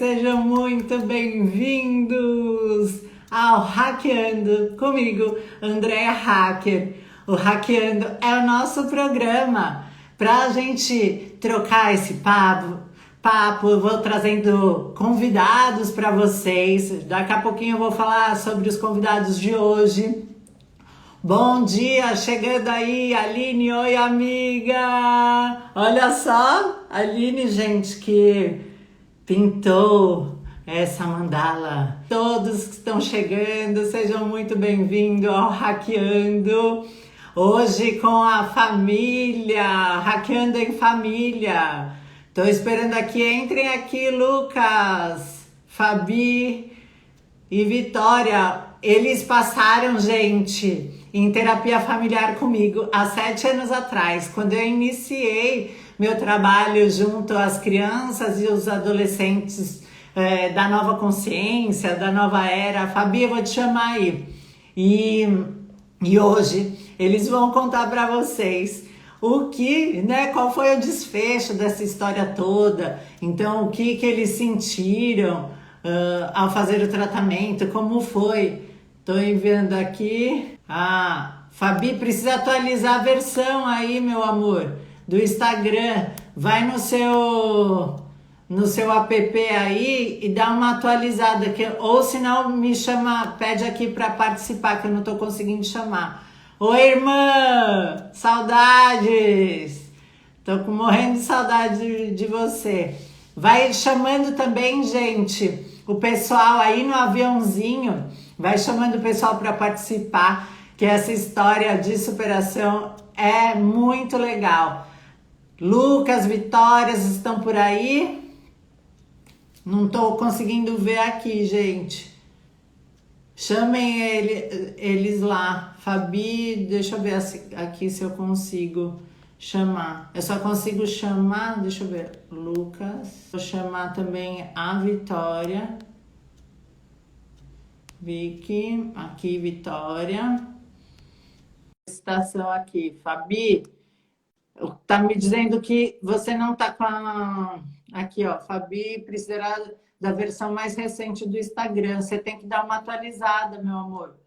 sejam muito bem-vindos ao Hackeando comigo, Andréa Hacker. O Hackeando é o nosso programa para a gente trocar esse papo. Eu vou trazendo convidados para vocês. Daqui a pouquinho eu vou falar sobre os convidados de hoje. Bom dia, chegando aí, Aline, oi amiga! Olha só, Aline, gente, que pintou essa mandala. Todos que estão chegando, sejam muito bem-vindos ao Hackeando. Hoje com a família, Hackeando em Família. Tô esperando aqui, entrem aqui, Lucas, Fabi e Vitória. Eles passaram, gente, em terapia familiar comigo há 7 anos atrás, quando eu iniciei meu trabalho junto às crianças e os adolescentes da nova consciência, da nova era. Fabi, eu vou te chamar aí. E hoje eles vão contar para vocês o que, né, qual foi o desfecho dessa história toda. Então, o que eles sentiram ao fazer o tratamento, como foi. Tô enviando aqui. Fabi, precisa atualizar a versão aí, meu amor, do Instagram. Vai no seu app aí e dá uma atualizada, ou senão me chama, pede aqui para participar, que eu não tô conseguindo chamar. Oi, irmã! Saudades! Tô morrendo de saudade de você. Vai chamando também, gente, o pessoal aí no aviãozinho, vai chamando o pessoal para participar, que essa história de superação é muito legal. Lucas, Vitórias estão por aí? Não tô conseguindo ver aqui, gente. Chamem eles lá. Fabi, deixa eu ver aqui se eu consigo chamar. Eu só consigo chamar, deixa eu ver, Lucas. Vou chamar também a Vitória. Vicky, aqui, Vitória. Estação aqui, Fabi. Tá me dizendo que você não tá com a... Aqui, ó, Fabi, precisará da versão mais recente do Instagram. Você tem que dar uma atualizada, meu amor.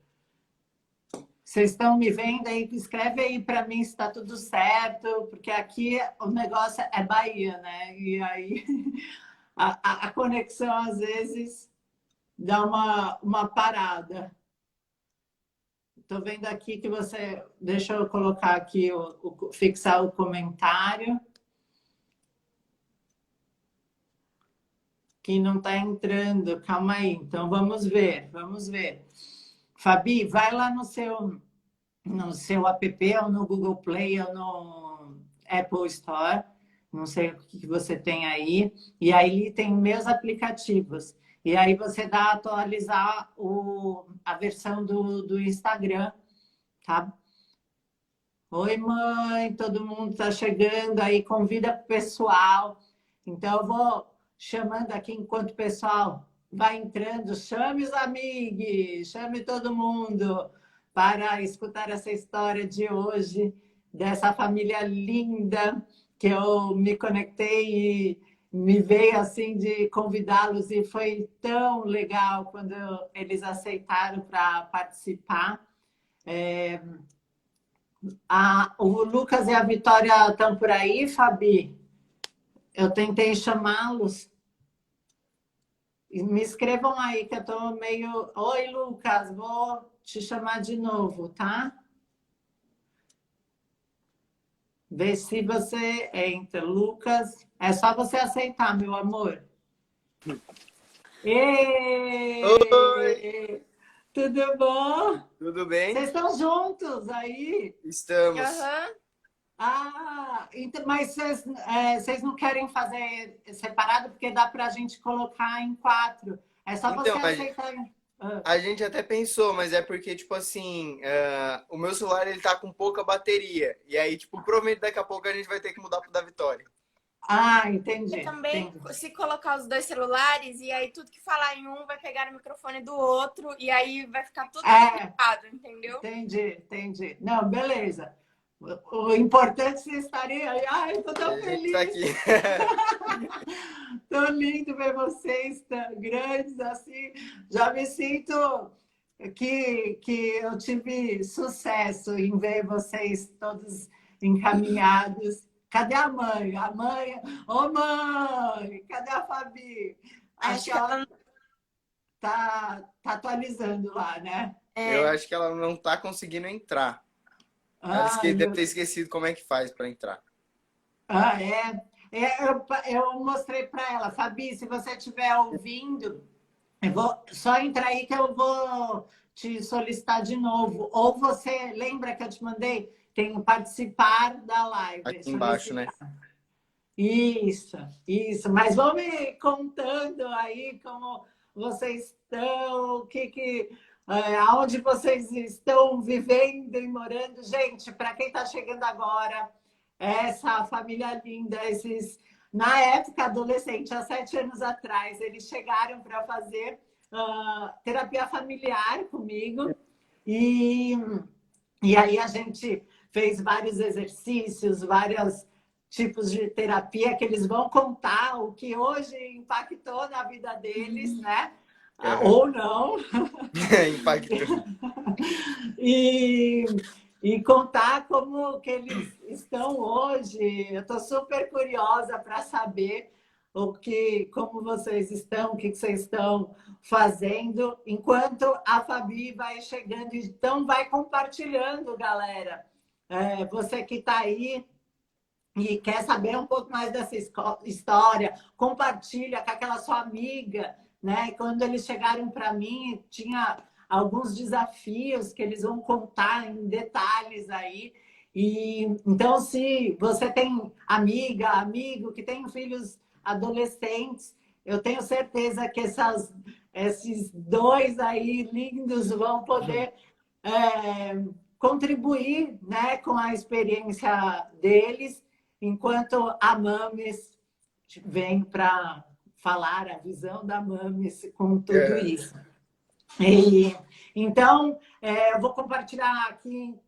Vocês estão me vendo aí? Escreve aí para mim se está tudo certo, porque aqui o negócio é Bahia, né? E aí a conexão às vezes dá uma parada. Estou vendo aqui que você... Deixa eu colocar aqui, fixar o comentário. Que não está entrando, calma aí. Então vamos ver. Fabi, vai lá no seu app, ou no Google Play, ou no Apple Store, não sei o que você tem aí, e aí tem meus aplicativos. E aí você dá atualizar a versão do Instagram, tá? Oi, mãe, todo mundo está chegando aí, convida o pessoal. Então eu vou chamando aqui enquanto o pessoal vai entrando, chame os amigos, chame todo mundo para escutar essa história de hoje, dessa família linda, que eu me conectei e me veio assim de convidá-los, e foi tão legal quando eles aceitaram para participar. O Lucas e a Vitória estão por aí, Fabi? Eu tentei chamá-los. Me escrevam aí, que eu estou meio... Oi, Lucas, vou te chamar de novo, tá? Vê se você entra. Lucas, é só você aceitar, meu amor. Oi! Tudo bom? Tudo bem? Vocês estão juntos aí? Estamos. Então, mas vocês não querem fazer separado, porque dá para a gente colocar em 4. É só você Então, aceitar. a gente até pensou, mas é porque, tipo assim, o meu celular ele tá com pouca bateria. E aí, tipo, provavelmente daqui a pouco a gente vai ter que mudar pro da Vitória. Entendi. E também, entendi. se colocar os 2 celulares, e aí tudo que falar em um vai pegar no microfone do outro, e aí vai ficar tudo complicado, entendeu? Entendi. Não, beleza. O importante é vocês estarem aí. Ai, tô tão A gente feliz. tá aqui. Tão lindo ver vocês tão grandes assim. Já me sinto que eu tive sucesso em ver vocês todos encaminhados. Cadê a mãe? A mãe, ô mãe, cadê a Fabi? Acho Acho que que ela ela tá atualizando lá, né? Eu é. acho que ela não tá conseguindo entrar. Ela disse que Ai, deve meu. ter esquecido como é que faz para entrar. Ah, é. Eu mostrei para ela, Fabi, se você estiver ouvindo, eu vou só entrar aí que eu vou te solicitar de novo. Ou você lembra que eu te mandei? Tem o participar da live, Aqui embaixo, né? solicitar. Isso, isso. Mas vão me contando aí como vocês estão, aonde vocês estão vivendo e morando. Gente, para quem está chegando agora, essa família linda, na época adolescente, há 7 anos atrás, eles chegaram para fazer terapia familiar comigo e, e aí a gente fez vários exercícios, vários tipos de terapia que eles vão contar o que hoje impactou na vida deles, né? Uhum. Ou não. Impactou. E, e contar como que eles estão hoje. Eu estou super curiosa para saber como vocês estão, o que vocês estão fazendo, enquanto a Fabi vai chegando. Então, vai compartilhando, galera. Você que está aí e quer saber um pouco mais dessa história, compartilha com aquela sua amiga, né? Quando eles chegaram para mim, tinha alguns desafios que eles vão contar em detalhes aí. E então, se você tem amiga, amigo que tem filhos adolescentes, eu tenho certeza que esses dois aí lindos vão poder contribuir, né, com a experiência deles, enquanto a Mames vem para falar a visão da Mames com tudo isso. Então, eu vou compartilhar aqui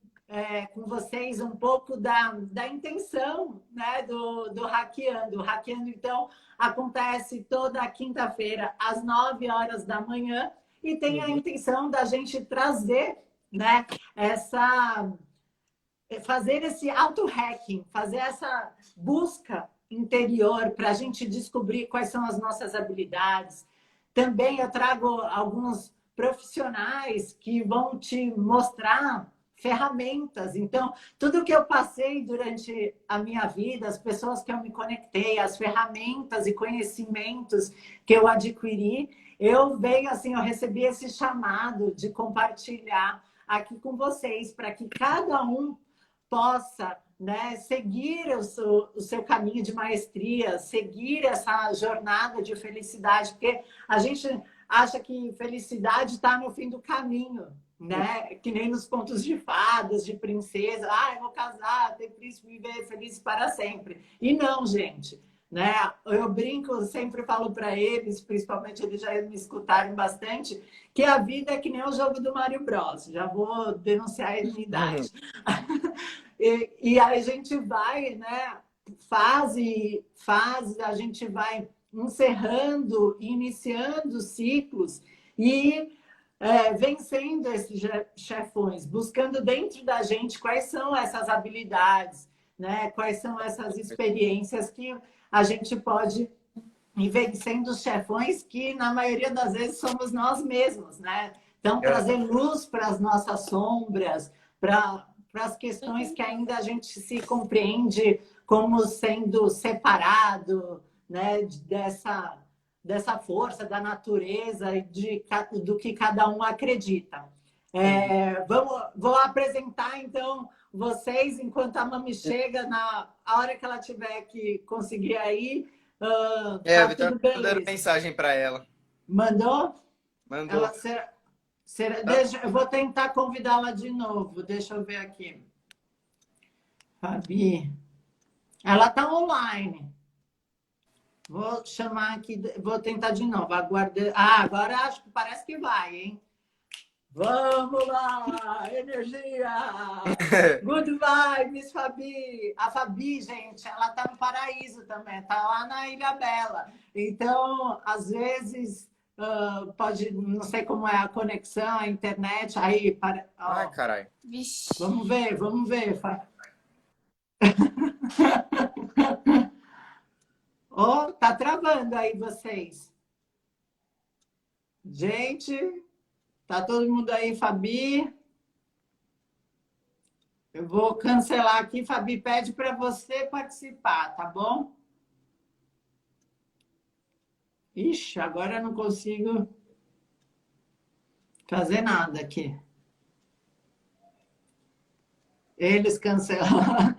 com vocês um pouco da intenção, né, do Hackeando. O Hackeando, então, acontece toda quinta-feira, às 9 horas da manhã, e tem a intenção da gente trazer, né, fazer esse auto-hacking, fazer essa busca interior para a gente descobrir quais são as nossas habilidades. Também eu trago alguns profissionais que vão te mostrar ferramentas. Então, tudo que eu passei durante a minha vida, as pessoas que eu me conectei, as ferramentas e conhecimentos que eu adquiri, eu venho assim, eu recebi esse chamado de compartilhar aqui com vocês, para que cada um possa, né, seguir o seu caminho de maestria, seguir essa jornada de felicidade, porque a gente acha que felicidade está no fim do caminho, né? Que nem nos contos de fadas, de princesa. Ah, eu vou casar, ter príncipe, viver feliz para sempre. E não, gente. Né? Eu brinco, sempre falo para eles, principalmente eles já me escutaram bastante, que a vida é que nem o jogo do Mario Bros. Já vou denunciar a minha idade. E aí a gente vai, né? Fase, a gente vai encerrando, iniciando ciclos e vencendo esses chefões, buscando dentro da gente quais são essas habilidades, né? Quais são essas experiências que a gente pode ir vencendo os chefões que, na maioria das vezes, somos nós mesmos, né? Então, trazer luz para as nossas sombras, para as questões que ainda a gente se compreende como sendo separado, né? Dessa força da natureza e do que cada um acredita. Vou apresentar, então, vocês, enquanto a Mami chega, a hora que ela tiver que conseguir aí, A tá Vitória tudo tá dando beleza. mensagem para ela. Mandou? Mandou. Eu vou tentar convidá-la de novo. Deixa eu ver aqui. Fabi. Ela está online. Vou chamar aqui, vou tentar de novo. Agora acho que parece que vai, hein? Vamos lá, energia! Good vibes, Fabi! A Fabi, gente, ela tá no paraíso também, tá lá na Ilha Bela. Então, às vezes, pode, não sei como é a conexão, a internet, aí, Ai, ó, caralho. Vixe. vamos ver. Ó, tá travando aí vocês. Gente, tá todo mundo aí, Fabi? Eu vou cancelar aqui, Fabi, pede para você participar, tá bom? Ixi, agora eu não consigo fazer nada aqui. Eles cancelaram.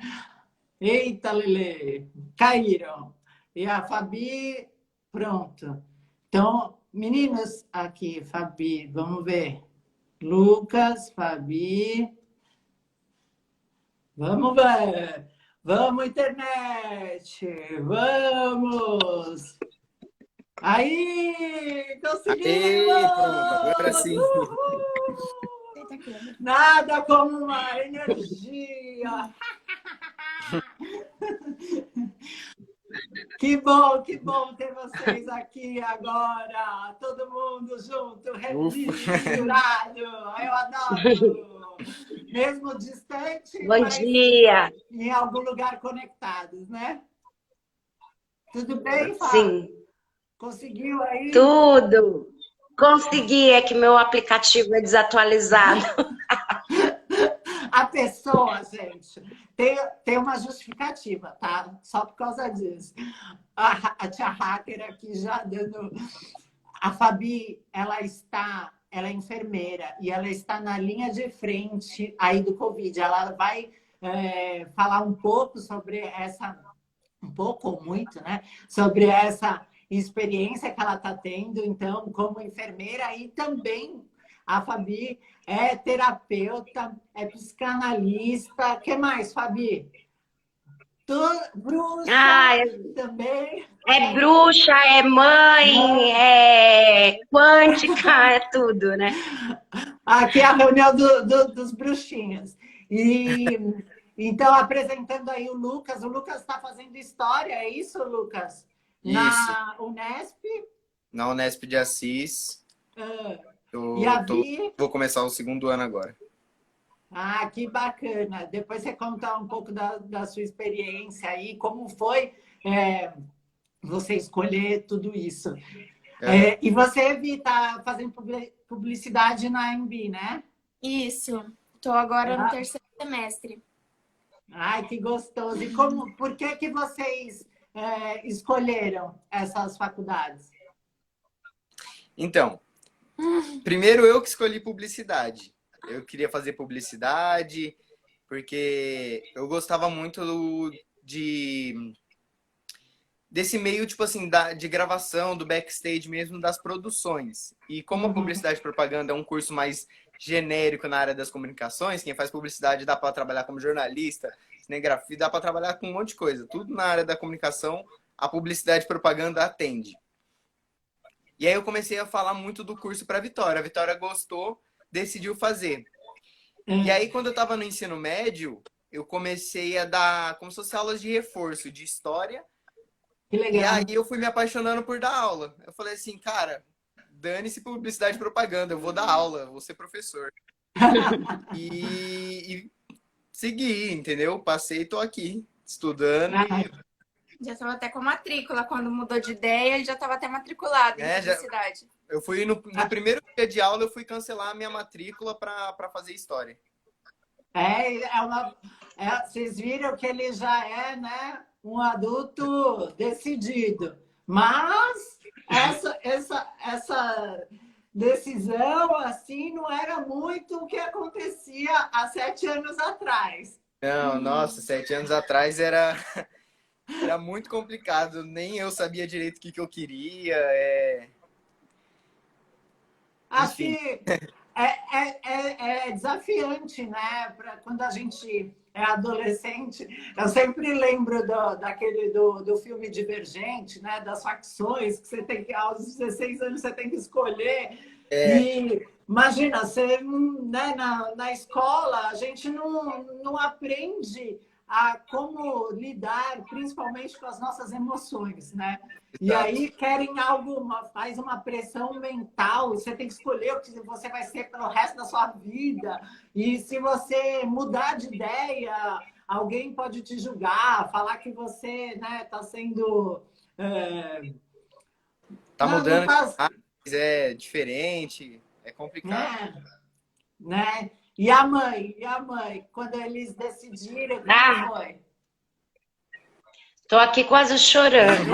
Eita, Lele, caíram. E a Fabi, pronto. Então, meninas, aqui, Fabi, vamos ver. Lucas, Fabi. Vamos ver. Vamos, internet. Vamos. Aí, conseguimos! Aê, pronto, agora sim. Eita, câmera. Nada como uma energia. Que bom ter vocês aqui agora. Todo mundo junto, misturado. Eu adoro. Mesmo distante, Bom mas dia. em algum lugar conectados, né? Tudo bem, Fá? Sim, Conseguiu aí? tudo. Consegui, é que meu aplicativo é desatualizado. A pessoa, gente, tem uma justificativa, tá? Só por causa disso. A tia hacker aqui já dando. A Fabi, ela é enfermeira e ela está na linha de frente aí do Covid. Ela vai falar um pouco sobre essa, um pouco ou muito, né? Sobre essa experiência que ela está tendo, então, como enfermeira, e também a Fabi é terapeuta, é psicanalista. O que mais, Fabi? Bruxa Ah, também. é bruxa, é mãe, é quântica, é tudo, né? Aqui é a reunião dos bruxinhos. E então, apresentando aí o Lucas está fazendo história, é isso, Lucas? Isso, Na Unesp. na Unesp de Assis. E a Vi? Vou começar o segundo ano agora. Ah, que bacana. Depois você contar um pouco da sua experiência aí, como foi você escolher tudo isso. E você, Vi, está fazendo publicidade na AMB, né? Isso. Tô agora no terceiro semestre. Ai, que gostoso. E por que vocês escolheram essas faculdades? Então, primeiro eu que escolhi publicidade. Eu queria fazer publicidade porque eu gostava muito desse meio, tipo assim, de gravação, do backstage mesmo, das produções. E como a publicidade e propaganda é um curso mais genérico na área das comunicações, quem faz publicidade dá para trabalhar como jornalista, cinegrafia, dá para trabalhar com um monte de coisa. Tudo na área da comunicação, a publicidade e propaganda atende. E aí eu comecei a falar muito do curso para a Vitória. A Vitória gostou, decidiu fazer. E aí, quando eu estava no ensino médio, eu comecei a dar como se fosse aulas de reforço de história. Que legal. E aí eu fui me apaixonando por dar aula. Eu falei assim, cara, dane-se publicidade e propaganda, eu vou dar aula, vou ser professor. e segui, entendeu? Passei e tô aqui, estudando. Já estava até com matrícula. Quando mudou de ideia, ele já estava até matriculado em publicidade. Eu fui no primeiro dia de aula, eu fui cancelar a minha matrícula para fazer história. Vocês viram que ele já é, né, um adulto decidido. Mas essa decisão, assim, não era muito o que acontecia há 7 anos atrás. Não, nossa, 7 anos atrás era muito complicado. Nem eu sabia direito o que eu queria. Acho que é desafiante, né? Quando a gente é adolescente. Eu sempre lembro do filme Divergente, né? Das facções que você tem que, aos 16 anos, você tem que escolher. Imagina, você, né, na escola, a gente não aprende a como lidar, principalmente com as nossas emoções, né? E Exato. aí querem faz uma pressão mental, você tem que escolher o que você vai ser pelo resto da sua vida. E se você mudar de ideia, alguém pode te julgar, falar que você, né, está sendo. Tá Não mudando tá, demais, é diferente, é complicado. né? E a mãe? E a mãe? Quando eles decidiram, como Ah, foi? tô aqui quase chorando.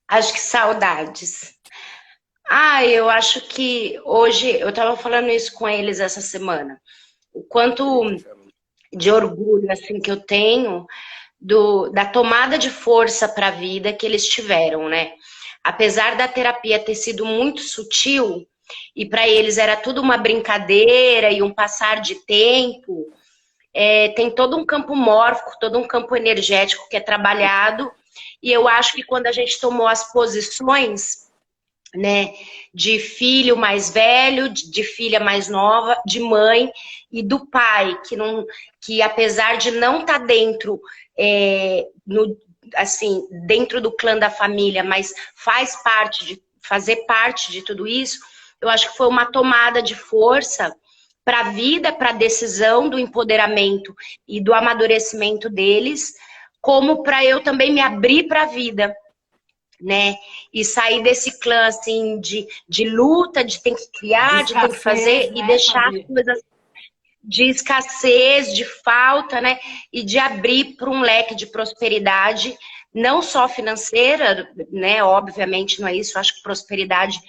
Acho que saudades. Ah, eu acho que hoje, eu estava falando isso com eles essa semana, o quanto de orgulho assim que eu tenho da tomada de força para a vida que eles tiveram, né? Apesar da terapia ter sido muito sutil e para eles era tudo uma brincadeira e um passar de tempo, tem todo um campo mórfico, todo um campo energético que é trabalhado. E eu acho que quando a gente tomou as posições, né, de filho mais velho, de filha mais nova, de mãe e do pai, que apesar de não estar dentro, assim, dentro do clã da família, mas fazer parte de tudo isso, eu acho que foi uma tomada de força para a vida, para a decisão do empoderamento e do amadurecimento deles, como para eu também me abrir para a vida, né? E sair desse clã, assim, de luta, de ter que De criar, de ter que escassez, fazer e né, deixar as Fabi? coisas de escassez, de falta, né? E de abrir para um leque de prosperidade, não só financeira, né? Obviamente não é isso, eu acho que prosperidade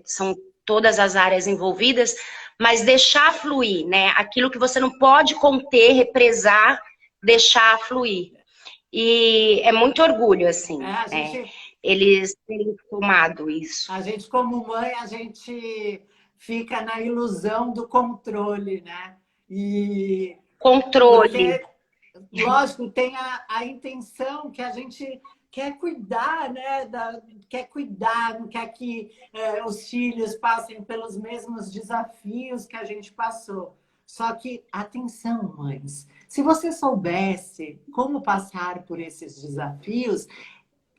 são todas as áreas envolvidas, mas deixar fluir, né? Aquilo que você não pode conter, represar, deixar fluir. E é muito orgulho, assim, A né? gente, Eles terem tomado isso. a gente, como mãe, a gente fica na ilusão do controle, né? E Controle. porque, lógico, tem a intenção que a gente quer cuidar, né? Quer cuidar, não quer que os filhos passem pelos mesmos desafios que a gente passou. Só que, atenção, mães, se você soubesse como passar por esses desafios,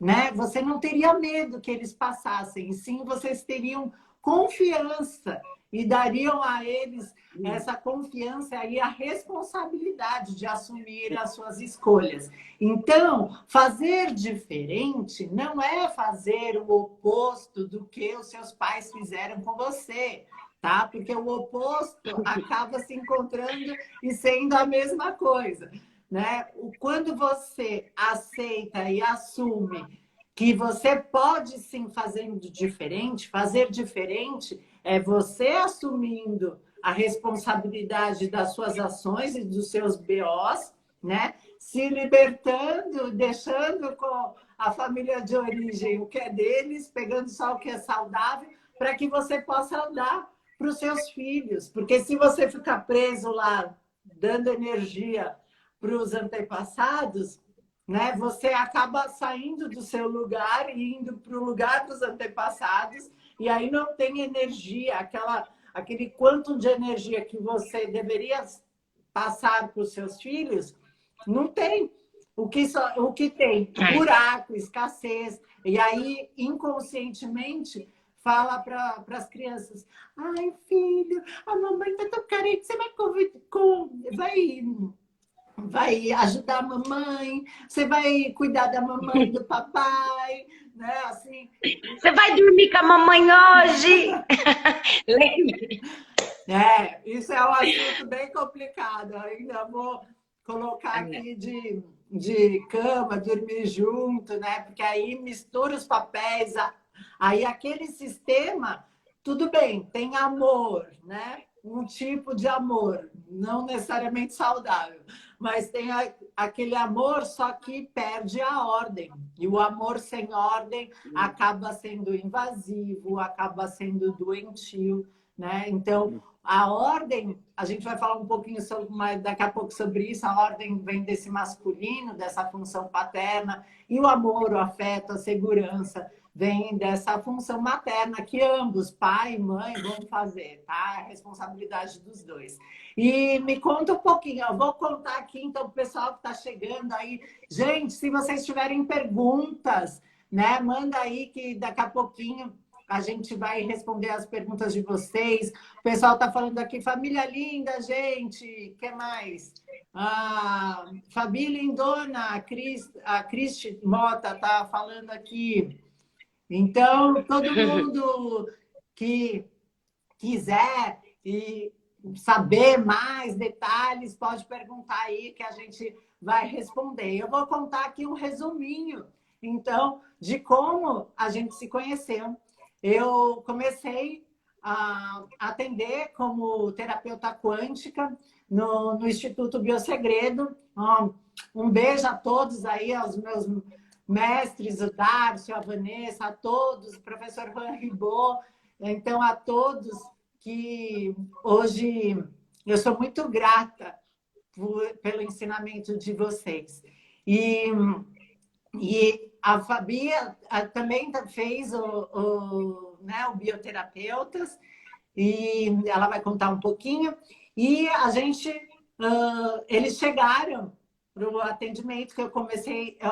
né? Você não teria medo que eles passassem, e sim vocês teriam confiança e dariam a eles essa confiança e a responsabilidade de assumir as suas escolhas. Então, fazer diferente não é fazer o oposto do que os seus pais fizeram com você, tá? Porque o oposto acaba se encontrando e sendo a mesma coisa, né? Quando você aceita e assume que você pode sim fazer diferente é você assumindo a responsabilidade das suas ações e dos seus BOs, né? Se libertando, deixando com a família de origem o que é deles, pegando só o que é saudável, para que você possa dar para os seus filhos. Porque se você ficar preso lá, dando energia para os antepassados, né? Você acaba saindo do seu lugar e indo para o lugar dos antepassados, e aí não tem energia, aquele quanto de energia que você deveria passar para os seus filhos, não tem. O que tem? Buraco, escassez. E aí, inconscientemente, fala para as crianças: ai, filho, a mamãe está tão carente, você vai ajudar a mamãe, você vai cuidar da mamãe e do papai, né? Assim. Você vai dormir com a mamãe hoje? Isso é um assunto bem complicado. Eu ainda vou colocar aqui de cama, dormir junto, né? Porque aí mistura os papéis, aí aquele sistema, tudo bem, tem amor, né? Um tipo de amor, não necessariamente saudável, mas tem aquele amor, só que perde a ordem. E o amor sem ordem acaba sendo invasivo, acaba sendo doentio, né? Então, a ordem, a gente vai falar um pouquinho daqui a pouco sobre isso, a ordem vem desse masculino, dessa função paterna, e o amor, o afeto, a segurança vem dessa função materna que ambos, pai e mãe, vão fazer, tá? É a responsabilidade dos dois. E me conta um pouquinho, eu vou contar aqui, então, para o pessoal que está chegando aí. Gente, se vocês tiverem perguntas, né, manda aí que daqui a pouquinho a gente vai responder as perguntas de vocês. O pessoal está falando aqui, família linda, gente, o que mais? A Fabi Lindona, a Cristi Mota está falando aqui. Então, todo mundo que quiser e saber mais detalhes, pode perguntar aí que a gente vai responder. Eu vou contar aqui um resuminho, então, de como a gente se conheceu. Eu comecei a atender como terapeuta quântica no Instituto Biosegredo. Um beijo a todos aí, aos meus mestres, o Darcio, a Vanessa, a todos, o professor Juan Ribot, então a todos que hoje eu sou muito grata pelo ensinamento de vocês. E a Fabi também fez né, o Bioterapeutas, e ela vai contar um pouquinho. E a gente, eles chegaram para o atendimento que eu comecei, eu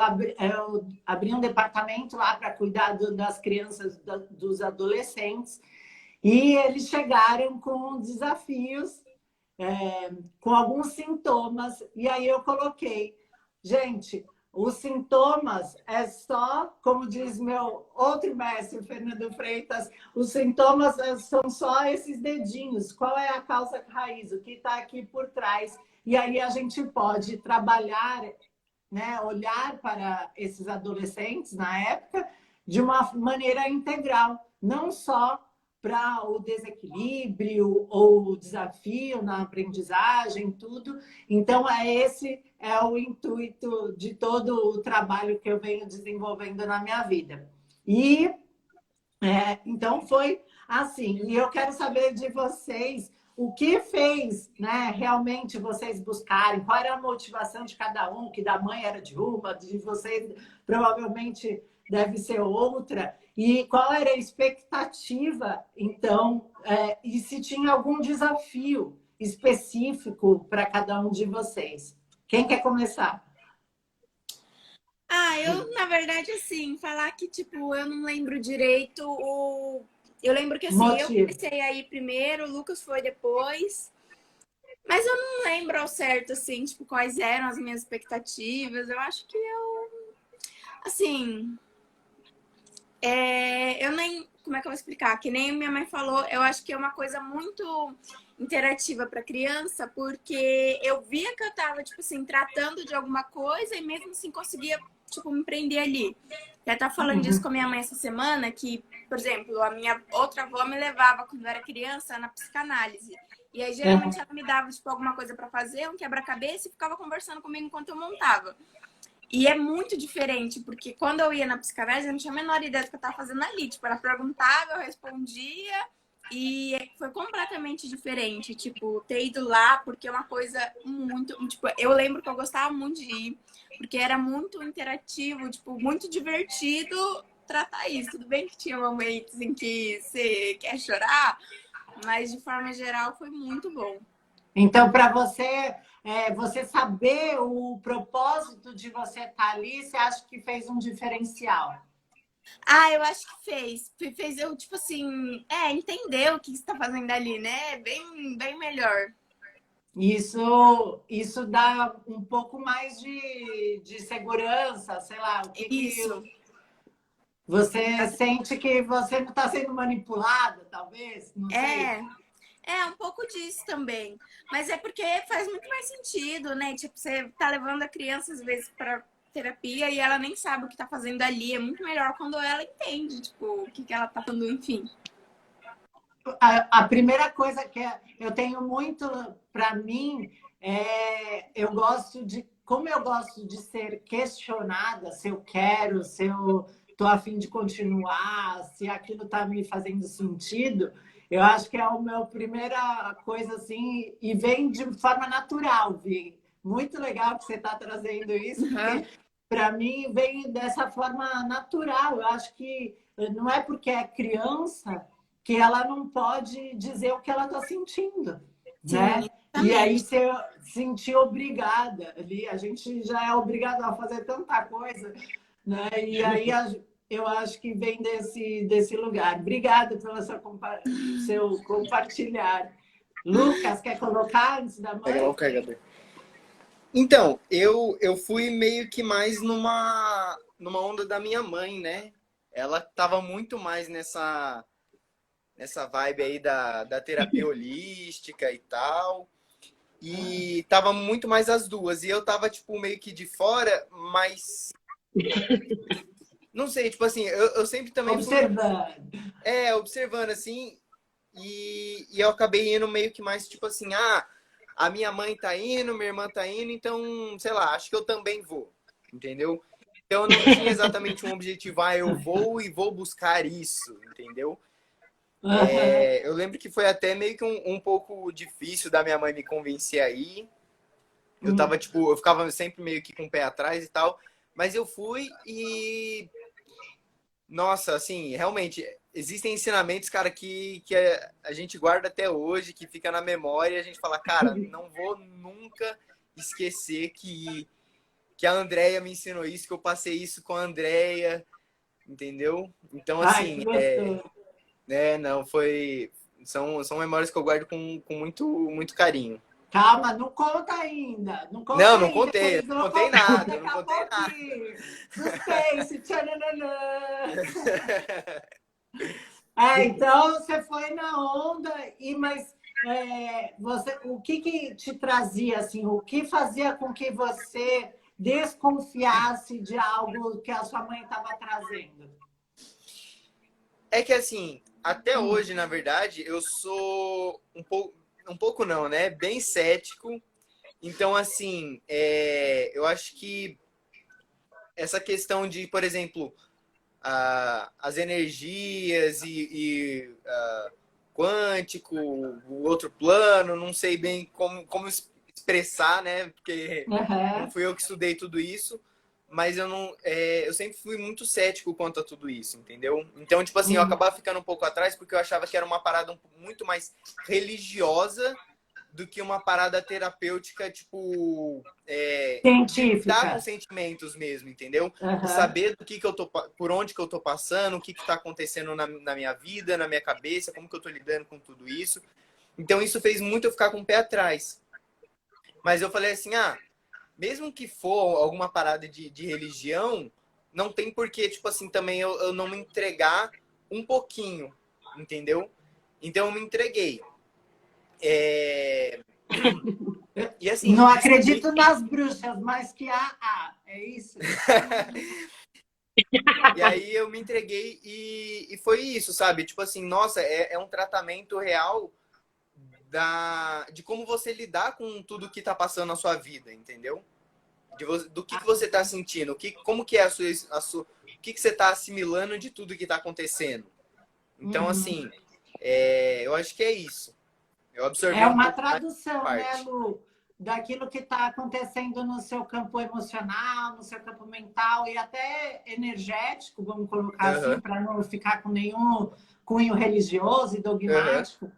abri um departamento lá para cuidar das crianças, dos adolescentes, e eles chegaram com desafios, com alguns sintomas, e aí eu coloquei, gente, os sintomas é só, como diz meu outro mestre, Fernando Freitas, os sintomas são só esses dedinhos. Qual é a causa raiz? O que está aqui por trás? E aí a gente pode trabalhar, né, olhar para esses adolescentes na época de uma maneira integral, não só para o desequilíbrio ou o desafio na aprendizagem, tudo. Então, esse é o intuito de todo o trabalho que eu venho desenvolvendo na minha vida. E, então, foi assim. E eu quero saber de vocês o que fez, né, realmente vocês buscarem, qual era a motivação de cada um, que da mãe era de uma, de vocês provavelmente deve ser outra, e qual era a expectativa, então, e se tinha algum desafio específico para cada um de vocês. Quem quer começar? Eu, na verdade, assim, falar que, tipo, eu não lembro direito Eu lembro que, assim, eu comecei aí primeiro, o Lucas foi depois, mas eu não lembro ao certo, assim, tipo, quais eram as minhas expectativas. Eu acho que assim, eu nem, como é que eu vou explicar? Que nem minha mãe falou, eu acho que é uma coisa muito interativa para criança, porque eu via que eu tava, tipo assim, tratando de alguma coisa e mesmo assim conseguia, tipo, me prender ali. Eu tava falando disso com a minha mãe essa semana, que, por exemplo, a minha outra avó me levava, quando eu era criança, na psicanálise. E aí, geralmente, ela me dava, tipo, alguma coisa para fazer, um quebra-cabeça, e ficava conversando comigo enquanto eu montava. E é muito diferente, porque quando eu ia na psicanálise, eu não tinha a menor ideia do que eu tava fazendo ali. Tipo, ela perguntava, eu respondia, e foi completamente diferente. Tipo, ter ido lá, porque é uma coisa muito... Tipo, eu lembro que eu gostava muito de ir, porque era muito interativo, tipo, muito divertido tratar isso. Tudo bem que tinha momentos em que você quer chorar, mas de forma geral foi muito bom. Então, para você, você saber o propósito de você estar ali, você acha que fez um diferencial? Eu acho que fez. Fez eu, tipo assim, entender o que você está fazendo ali, né? Bem, bem melhor. Isso dá um pouco mais de segurança, sei lá. Isso. Você sente que você não está sendo manipulada, talvez? Não sei. Um pouco disso também. Mas é porque faz muito mais sentido, né? Tipo, você tá levando a criança, às vezes, para terapia e ela nem sabe o que tá fazendo ali. É muito melhor quando ela entende, tipo, o que ela tá fazendo, enfim. A primeira coisa que eu tenho muito para mim eu gosto de, como eu gosto de ser questionada, se eu quero, se eu tô a fim de continuar, se aquilo tá me fazendo sentido, eu acho que é a minha primeira coisa assim, e vem de forma natural, Vi. Muito legal que você está trazendo isso, porque para mim, vem dessa forma natural. Eu acho que não é porque é criança que ela não pode dizer o que ela está sentindo, Sim, né? E aí exatamente. você sentir obrigada ali, a gente já é obrigado a fazer tanta coisa, né? E aí eu acho que vem desse lugar. Obrigada pelo seu compartilhar. Lucas, quer colocar antes da Pegar o mãe? carregador. Então, eu fui meio que mais numa onda da minha mãe, né? Ela tava muito mais nessa vibe aí da terapia holística e tal. E tava muito mais as duas. E eu tava, tipo, meio que de fora, mas não sei, tipo assim, eu sempre também fui Observando. observando assim, e eu acabei indo meio que mais, tipo assim, a minha mãe tá indo, minha irmã tá indo, então, sei lá, acho que eu também vou, entendeu? Então eu não tinha exatamente um objetivo, eu vou e vou buscar isso, entendeu? Aham. Eu lembro que foi até meio que um pouco difícil da minha mãe me convencer aí. Eu tava, tipo, eu ficava sempre meio que com o pé atrás e tal, mas eu fui e nossa, assim, realmente, existem ensinamentos, cara, que a gente guarda até hoje, que fica na memória, e a gente fala, cara, não vou nunca esquecer que a Andrea me ensinou isso, que eu passei isso com a Andrea, entendeu? Então, Ai, que assim, gostoso. não, são memórias que eu guardo com muito, muito carinho. Calma, não conta ainda. Não conta Não, não ainda, que contei, eles não vão contei contar nada, eu daqui não a contei nada. pouquinho. Suspense, tchananã. Então você foi na onda, mas o que te trazia, assim, o que fazia com que você desconfiasse de algo que a sua mãe estava trazendo? É que assim, até Hum, hoje, na verdade, eu sou um pouco não, né? Bem cético. Então, assim, eu acho que essa questão de, por exemplo, as energias e quântico, o outro plano, não sei bem como expressar, né? Porque não aham, fui eu que estudei tudo isso, mas eu não, eu sempre fui muito cético quanto a tudo isso, entendeu? Então, tipo assim, eu hum. acabava ficando um pouco atrás porque eu achava que era uma parada muito mais religiosa do que uma parada terapêutica, tipo, de lidar com Científica. sentimentos mesmo, entendeu? De Aham. saber do que eu tô, por onde que eu tô passando, o que que tá acontecendo na minha vida, na minha cabeça, como que eu tô lidando com tudo isso. Então isso fez muito eu ficar com o pé atrás. Mas eu falei assim, mesmo que for alguma parada de religião, não tem porquê, tipo assim, também eu não me entregar um pouquinho, entendeu? Então eu me entreguei. É, E assim, Não descobri. acredito nas bruxas, mas que é isso? E aí eu me entreguei e foi isso, sabe? Tipo assim, nossa, é um tratamento real de como você lidar com tudo que tá passando na sua vida, entendeu? Do que você tá sentindo, como que é o que você tá assimilando de tudo que tá acontecendo. Então, Uhum. assim, eu acho que é isso. Eu absorvi É um uma pouco mais essa tradução, né, parte. Lu, daquilo que está acontecendo no seu campo emocional, no seu campo mental e até energético, vamos colocar assim, Aham, para não ficar com nenhum cunho religioso e aham, dogmático.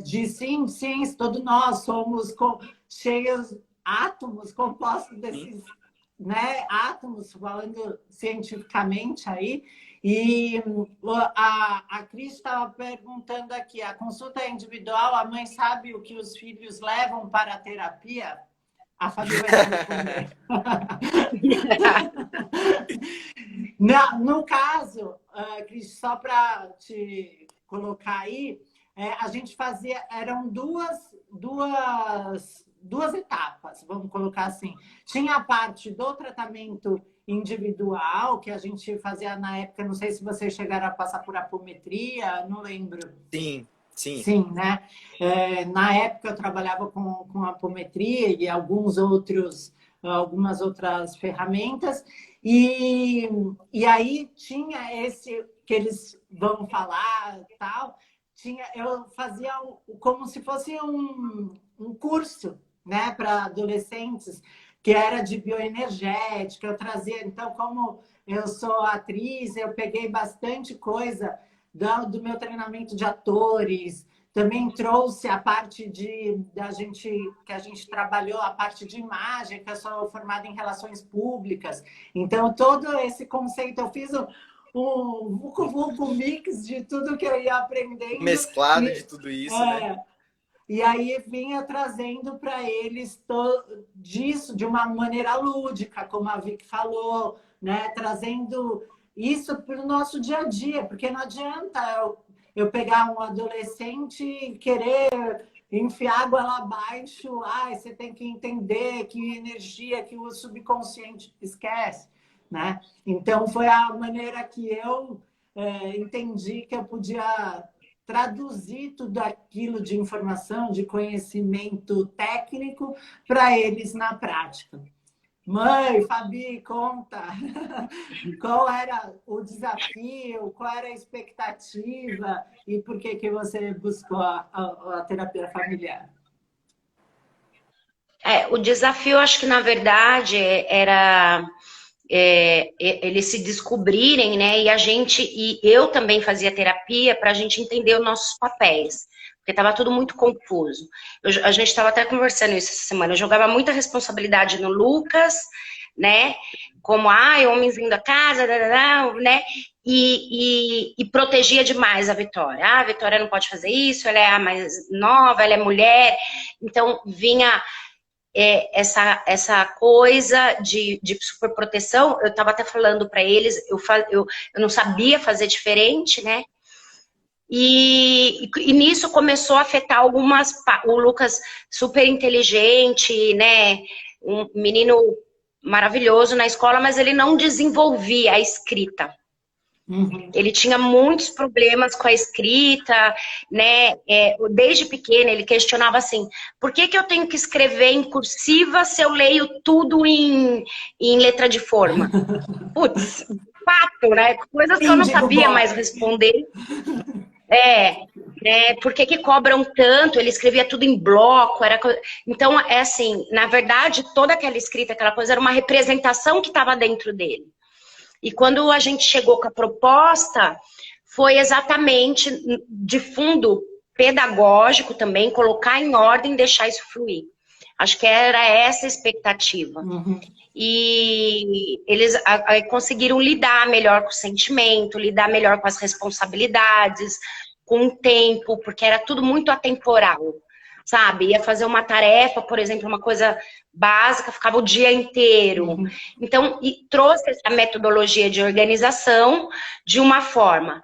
De sim, sim, todos nós somos cheios átomos compostos sim. desses, né, átomos, falando cientificamente aí. E a Cris estava perguntando aqui: a consulta é individual, a mãe sabe o que os filhos levam para a terapia? A Fabi vai te responder. No caso, Cris, só para te colocar aí, a gente fazia, eram duas etapas, vamos colocar assim. Tinha a parte do tratamento individual, que a gente fazia na época, não sei se vocês chegaram a passar por apometria, não lembro. Sim, sim. Sim, né? Na época eu trabalhava com apometria e algumas outras ferramentas, e, e aí tinha esse que eles vão falar, tal, eu fazia como se fosse um curso, né, para adolescentes, que era de bioenergética. Eu trazia, então, como eu sou atriz, eu peguei bastante coisa do meu treinamento de atores. Também trouxe a parte que a gente trabalhou, a parte de imagem, que eu sou formada em relações públicas. Então, todo esse conceito, eu fiz um vucu-vucu mix de tudo que eu ia aprendendo. Mesclado de tudo isso, né? E aí vinha trazendo para eles disso de uma maneira lúdica, como a Vicky falou, né? Trazendo isso para o nosso dia a dia, porque não adianta eu pegar um adolescente e querer enfiar água lá abaixo. Você tem que entender que energia que o subconsciente esquece, né? Então foi a maneira que eu entendi que eu podia traduzir tudo aquilo de informação, de conhecimento técnico para eles na prática. Mãe, Fabi, conta qual era o desafio, qual era a expectativa e por que você buscou a terapia familiar? O desafio, acho que na verdade era eles se descobrirem, né? E eu também fazia terapia para a gente entender os nossos papéis, porque estava tudo muito confuso. A gente estava até conversando isso essa semana. Eu jogava muita responsabilidade no Lucas, né? Como, homenzinho da casa, né? E protegia demais a Vitória. A Vitória não pode fazer isso, ela é a mais nova, ela é mulher. Então, vinha essa coisa de superproteção. Eu estava até falando para eles, eu não sabia fazer diferente, né? E nisso começou a afetar algumas... O Lucas, super inteligente, né? Um menino maravilhoso na escola, mas ele não desenvolvia a escrita. Uhum. Ele tinha muitos problemas com a escrita, né? Desde pequeno ele questionava assim: por que eu tenho que escrever em cursiva se eu leio tudo em letra de forma? Putz, fato, né? Coisas que eu não sabia mais responder. Por que cobram tanto? Ele escrevia tudo em bloco. Então, assim, na verdade, toda aquela escrita, aquela coisa, era uma representação que estava dentro dele. E quando a gente chegou com a proposta, foi exatamente de fundo pedagógico também, colocar em ordem e deixar isso fluir. Acho que era essa a expectativa. Uhum. E eles conseguiram lidar melhor com o sentimento, lidar melhor com as responsabilidades, com o tempo, porque era tudo muito atemporal, sabe? Ia fazer uma tarefa, por exemplo, uma coisa básica, ficava o dia inteiro. Uhum. Então, trouxe essa metodologia de organização de uma forma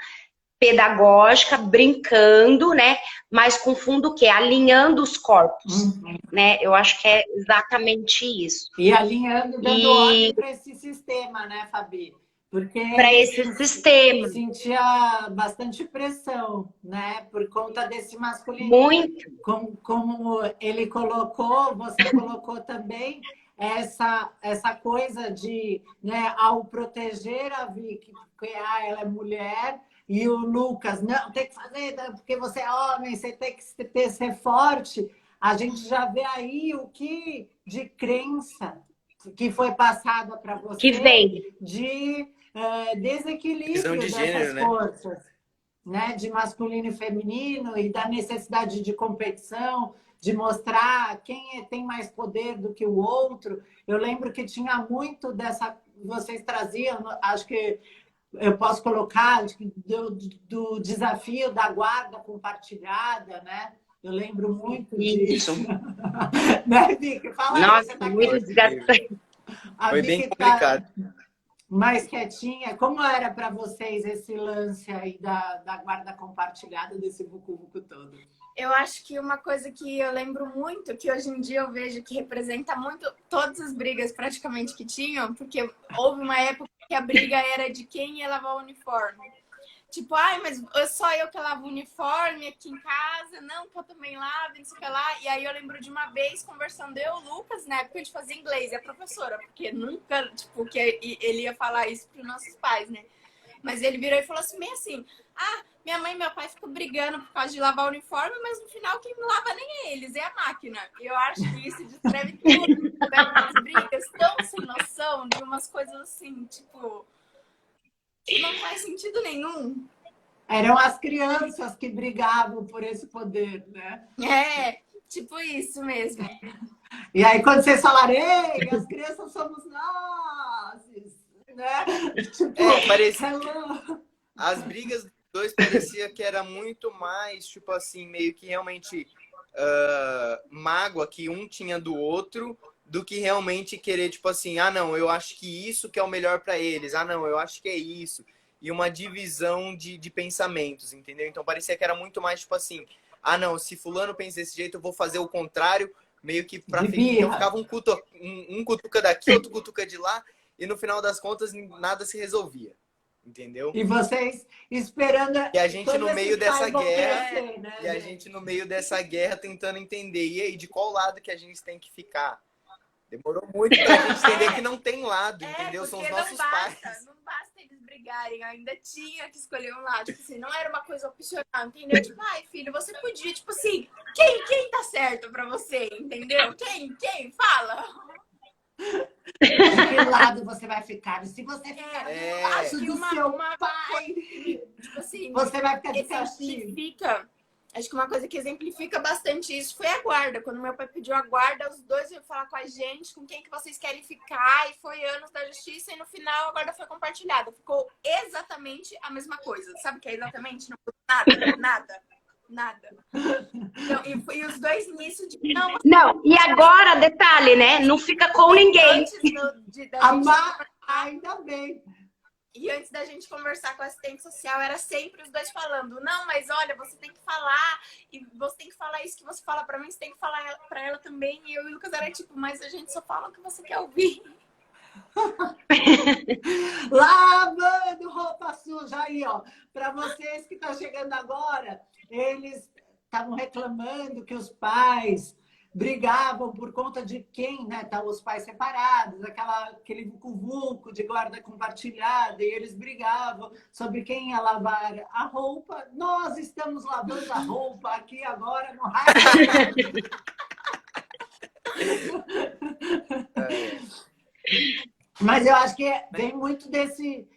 pedagógica, brincando, né? Mas com fundo o quê? Alinhando os corpos, né? Eu acho que é exatamente isso. E alinhando, dando ordem para esse sistema, né, Fabi? Porque para esse sistema. Sentia bastante pressão, né? Por conta desse masculino. Muito. Como ele colocou, você colocou também essa coisa de, né, ao proteger a Vicky, porque ela é mulher, e o Lucas, não, tem que fazer, porque você é homem, você tem que ser forte. A gente já vê aí o que de crença que foi passada para você, que vem de desequilíbrio de dessas gênero, forças, né? De masculino e feminino, e da necessidade de competição, de mostrar quem tem mais poder do que o outro. Eu lembro que tinha muito dessa... Vocês traziam, acho que eu posso colocar, do desafio da guarda compartilhada, né? Eu lembro muito disso. Né, Vicky? Fala aí, nossa, você tá muito desgastante. Foi bem complicado. Mais quietinha. Como era para vocês esse lance aí da guarda compartilhada, desse vucu-vucu todo? Eu acho que uma coisa que eu lembro muito, que hoje em dia eu vejo que representa muito todas as brigas praticamente que tinham, porque houve uma época que a briga era de quem ia lavar o uniforme. Tipo, mas só eu que lavo o uniforme aqui em casa, não, que eu também lavo, não sei o que lá. E aí eu lembro de uma vez conversando eu e o Lucas, na época a gente fazia inglês, e a professora, porque nunca, tipo, que ele ia falar isso para os nossos pais, né? Mas ele virou e falou assim, meio assim, ah, minha mãe e meu pai ficam brigando por causa de lavar o uniforme, mas no final quem não lava nem é eles, é a máquina. E eu acho que isso descreve tudo. Né? Umas brigas tão sem noção, de umas coisas assim, tipo, que não faz sentido nenhum. Eram as crianças que brigavam por esse poder, né? É, tipo isso mesmo. E aí, quando vocês falarem, ei, as crianças somos nós, né? Tipo, parecia... hello. As brigas dos dois parecia que era muito mais, tipo assim, meio que realmente mágoa que um tinha do outro, do que realmente querer, tipo assim, ah, não, eu acho que isso que é o melhor para eles, ah, não, eu acho que é isso. E uma divisão de pensamentos, entendeu? Então parecia que era muito mais, tipo assim, ah, não, se fulano pensa desse jeito, eu vou fazer o contrário, meio que pra De ficar. Então birra. ficava um cutuca daqui, outro cutuca de lá, e no final das contas nada se resolvia. Entendeu? E vocês esperando E a gente todos no esses meio dessa pais vão guerra, crescer, né, e a gente no meio dessa guerra tentando entender, e aí, de qual lado que a gente tem que ficar? Demorou muito pra gente entender que não tem lado, entendeu? São os nossos pais. Não basta eles brigarem, ainda tinha que escolher um lado. Tipo assim, não era uma coisa opcional, entendeu? Tipo, ai, filho, você podia, tipo assim, quem tá certo pra você, entendeu? Quem? Fala! De que lado você vai ficar? E se você ficar do lado Acho que do seu pai, tipo assim, você vai ficar de castigo. exemplifica. Acho que uma coisa que exemplifica bastante isso foi a guarda. Quando meu pai pediu a guarda, os dois iam falar com a gente, com quem que vocês querem ficar, e foi anos da justiça, e no final a guarda foi compartilhada. Ficou exatamente a mesma coisa. Sabe o que é exatamente? Não mudou nada. Então, e os dois nisso de não. Não, e agora, detalhe, né? Não fica com ninguém. Antes da gente... Ainda bem. E antes da gente conversar com a assistente social, era sempre os dois falando, não, mas olha, você tem que falar, e você tem que falar isso que você fala pra mim, você tem que falar pra ela também. E eu e o Lucas era tipo, mas a gente só fala o que você quer ouvir. Lavando roupa suja aí, ó. Para vocês que estão chegando agora, eles estavam reclamando que os pais brigavam por conta de quem, né? Tá os pais separados, aquele vucu-vucu de guarda compartilhada, e eles brigavam sobre quem ia lavar a roupa. Nós estamos lavando a roupa aqui agora no rádio. Mas eu acho que vem muito desse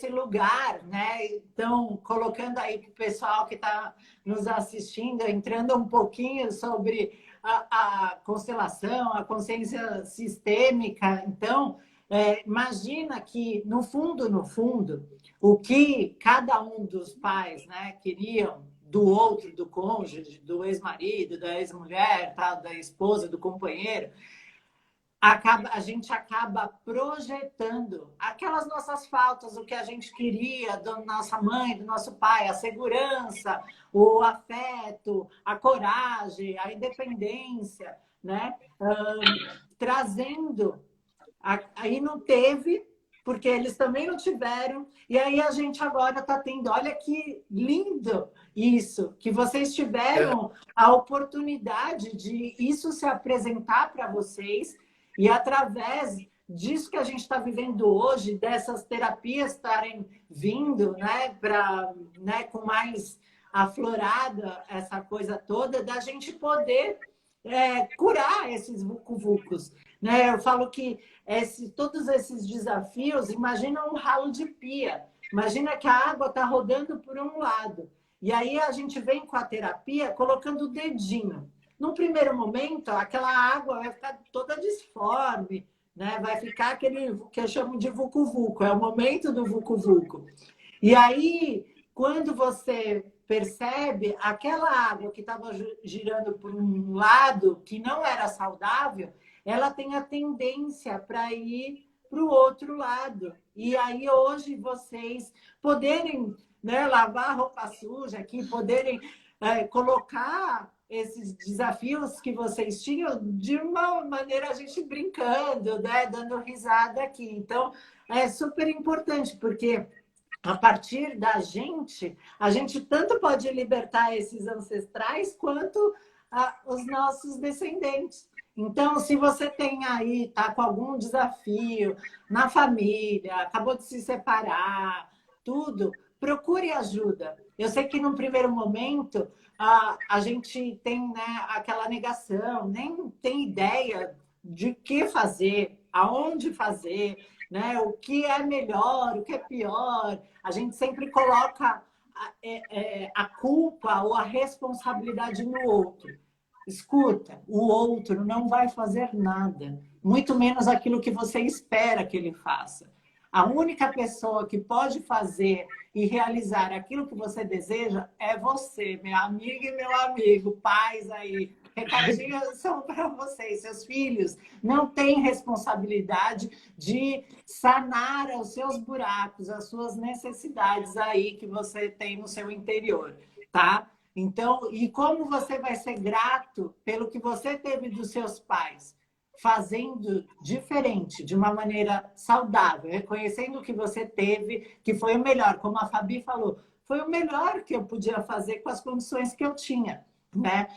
lugar, né? Então, colocando aí para o pessoal que está nos assistindo, entrando um pouquinho sobre a constelação, a consciência sistêmica. Então, imagina que, no fundo, o que cada um dos pais, né, queriam do outro, do cônjuge, do ex-marido, da ex-mulher, tá? Da esposa, do companheiro, a gente acaba projetando aquelas nossas faltas, o que a gente queria da nossa mãe, do nosso pai, a segurança, o afeto, a coragem, a independência, né? Trazendo. Aí não teve, porque eles também não tiveram, e aí a gente agora está tendo. Olha que lindo isso, que vocês tiveram a oportunidade de isso se apresentar para vocês. E através disso que a gente está vivendo hoje, dessas terapias estarem vindo, né, com mais aflorada essa coisa toda, da gente poder curar esses vucu-vucos. Né? Eu falo que todos esses desafios, imagina um ralo de pia. Imagina que a água está rodando por um lado. E aí a gente vem com a terapia colocando o dedinho. No primeiro momento, aquela água vai ficar toda disforme, né? Vai ficar aquele que eu chamo de vucu-vucu, é o momento do vucu-vucu. E aí, quando você percebe aquela água que estava girando por um lado que não era saudável, ela tem a tendência para ir para o outro lado. E aí, hoje, vocês poderem, né, lavar a roupa suja aqui, poderem colocar esses desafios que vocês tinham de uma maneira, a gente brincando, né? Dando risada aqui. Então, é super importante, porque a partir da gente, a gente tanto pode libertar esses ancestrais quanto os nossos descendentes. Então, se você tem aí, tá com algum desafio na família, acabou de se separar, tudo, procure ajuda. Eu sei que no primeiro momento a gente tem, né, aquela negação, nem tem ideia de que fazer, aonde fazer, né, o que é melhor, o que é pior. A gente sempre coloca a culpa ou a responsabilidade no outro. Escuta, o outro não vai fazer nada, muito menos aquilo que você espera que ele faça. A única pessoa que pode fazer e realizar aquilo que você deseja é você, minha amiga e meu amigo. Pais aí, recadinhos são para vocês. Seus filhos não têm responsabilidade de sanar os seus buracos, as suas necessidades aí que você tem no seu interior, tá? Então, e como você vai ser grato pelo que você teve dos seus pais, fazendo diferente, de uma maneira saudável, reconhecendo o que você teve, que foi o melhor, como a Fabi falou, foi o melhor que eu podia fazer com as condições que eu tinha, né?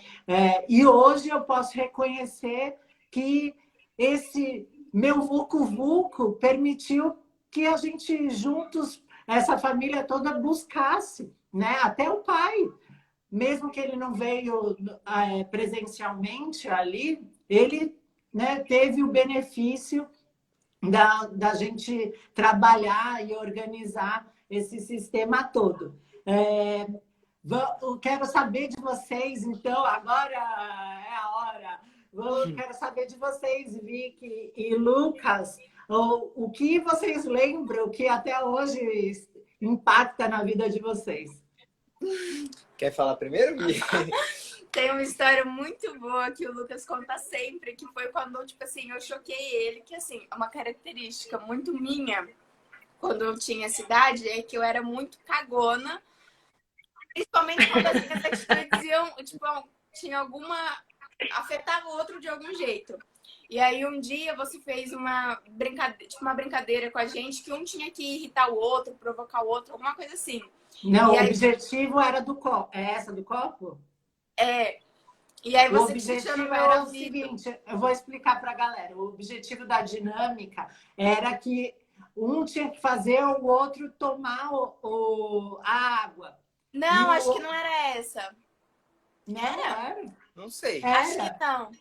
E hoje eu posso reconhecer que esse meu vucu-vucu permitiu que a gente juntos, essa família toda, buscasse, né? Até o pai, mesmo que ele não veio presencialmente ali, ele, né, teve o benefício da gente trabalhar e organizar esse sistema todo. Eu quero saber de vocês, então, agora é a hora. Quero saber de vocês, Vicky e Lucas, o que vocês lembram que até hoje impacta na vida de vocês. Quer falar primeiro, Gui? Tem uma história muito boa que o Lucas conta sempre, que foi quando, tipo assim, eu choquei ele, que assim, uma característica muito minha, quando eu tinha essa idade, é que eu era muito cagona, principalmente quando as minhas atitudes iam, tipo, tinha alguma... afetava o outro de algum jeito. E aí um dia você fez uma brincadeira com a gente, que um tinha que irritar o outro, provocar o outro, alguma coisa assim. Não, e o aí... objetivo era do copo. É essa do copo? É. E aí você o objetivo era o seguinte, eu vou explicar para a galera. O objetivo da dinâmica era que um tinha que fazer o outro tomar a água. Não, acho que não era essa. Não era? Não sei. Acho que não.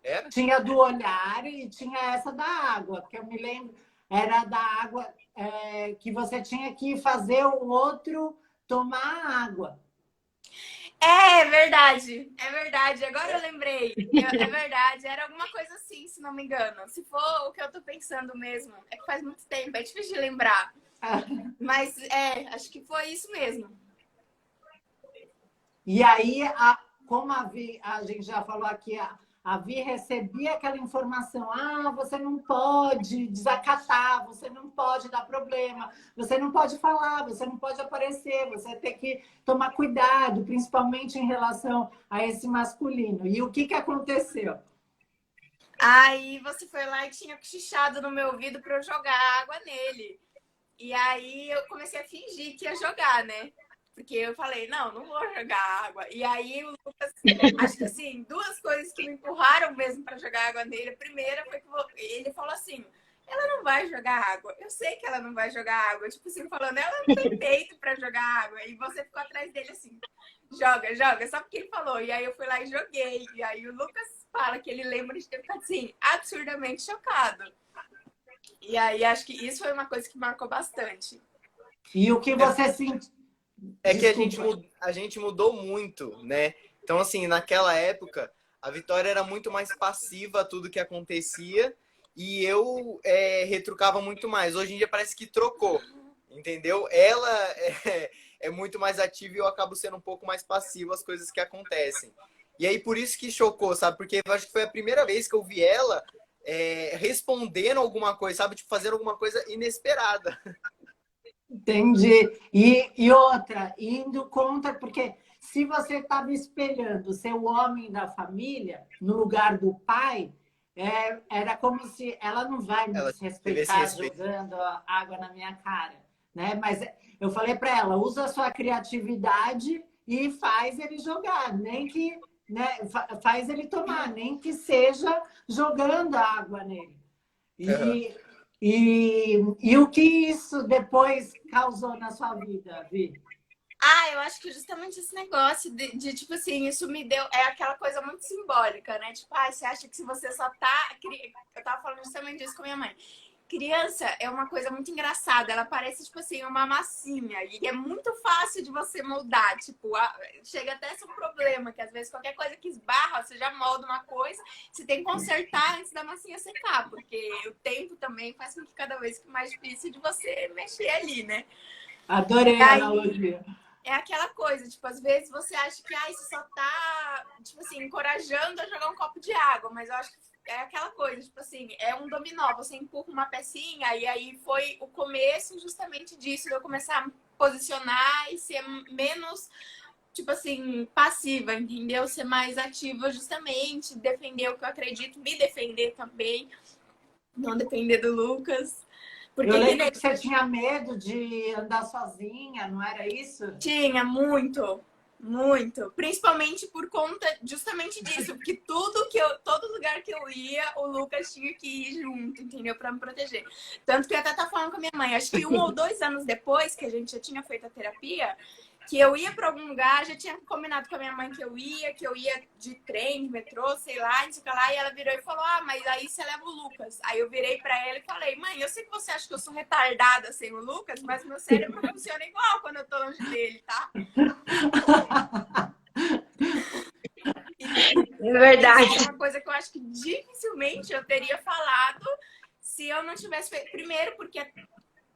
Era? Tinha do olhar e tinha essa da água, porque eu me lembro, era da água que você tinha que fazer o outro tomar água. É verdade, é verdade. Agora eu lembrei. É verdade, era alguma coisa assim, se não me engano. Se for o que eu tô pensando mesmo, é que faz muito tempo, é difícil de lembrar. Mas acho que foi isso mesmo. E aí, como a gente já falou aqui, a Vi recebia aquela informação: você não pode desacatar, você não pode dar problema, você não pode falar, você não pode aparecer, você tem que tomar cuidado, principalmente em relação a esse masculino. E o que aconteceu? Aí você foi lá e tinha cochichado no meu ouvido para eu jogar água nele. E aí eu comecei a fingir que ia jogar, né? Porque eu falei, não vou jogar água. E aí o Lucas, acho que assim, duas coisas que me empurraram mesmo para jogar água nele. A primeira foi que ele falou assim, ela não vai jogar água. Eu sei que ela não vai jogar água. Tipo assim, falando, ela não tem peito para jogar água. E você ficou atrás dele assim, joga, só porque ele falou. E aí eu fui lá e joguei. E aí o Lucas fala que ele lembra de ter ficado assim, absurdamente chocado. E aí acho que isso foi uma coisa que marcou bastante. E o que você sentiu? Que a gente mudou muito, né? Então, assim, naquela época, a Vitória era muito mais passiva a tudo que acontecia e eu retrucava muito mais. Hoje em dia parece que trocou, entendeu? Ela é muito mais ativa e eu acabo sendo um pouco mais passivo às coisas que acontecem. E aí, por isso que chocou, sabe? Porque eu acho que foi a primeira vez que eu vi ela respondendo alguma coisa, sabe? Tipo, fazendo alguma coisa inesperada. Entendi. E outra, indo contra, porque se você estava espelhando ser o homem da família no lugar do pai, era como se ela não vai me respeitar jogando água na minha cara, né? Mas eu falei para ela, usa a sua criatividade e faz ele jogar, nem que né, faz ele tomar, nem que seja jogando água nele. Aham. E o que isso depois causou na sua vida, Vi? Ah, eu acho que justamente esse negócio tipo assim, isso me deu. É aquela coisa muito simbólica, né? Tipo, você acha que se você só tá. Eu tava falando justamente disso com minha mãe. Criança é uma coisa muito engraçada. Ela parece, tipo assim, uma massinha. E é muito fácil de você moldar. Tipo, chega até a ser um problema, que às vezes qualquer coisa que esbarra, você já molda uma coisa, você tem que consertar antes da massinha secar, porque o tempo também faz com que cada vez fique mais difícil de você mexer ali, né? Adorei a Aí analogia. é aquela coisa, tipo, às vezes você acha que você só tá, tipo assim, encorajando a jogar um copo de água, mas eu acho que é aquela coisa, tipo assim, é um dominó, você empurra uma pecinha e aí foi o começo justamente disso, de eu começar a me posicionar e ser menos, tipo assim, passiva, entendeu? Ser mais ativa justamente, defender o que eu acredito, me defender também, não depender do Lucas. Eu Porque que lembro nem que você tinha medo de andar sozinha, não era isso? tinha muito, muito. Principalmente por conta justamente disso, porque todo lugar que eu ia, o Lucas tinha que ir junto, entendeu? Pra me proteger. Tanto que eu até tava falando com a minha mãe, acho que 1 ou 2 anos depois que a gente já tinha feito a terapia, que eu ia para algum lugar, já tinha combinado com a minha mãe que eu ia de trem, de metrô, sei lá, não sei o que lá, e ela virou e falou: "Ah, mas aí você leva o Lucas". Aí eu virei para ela e falei: "Mãe, eu sei que você acha que eu sou retardada sem o Lucas, mas meu cérebro funciona igual quando eu tô longe dele, tá?". É Isso foi verdade. uma coisa que eu acho que dificilmente eu teria falado se eu não tivesse feito. Primeiro, porque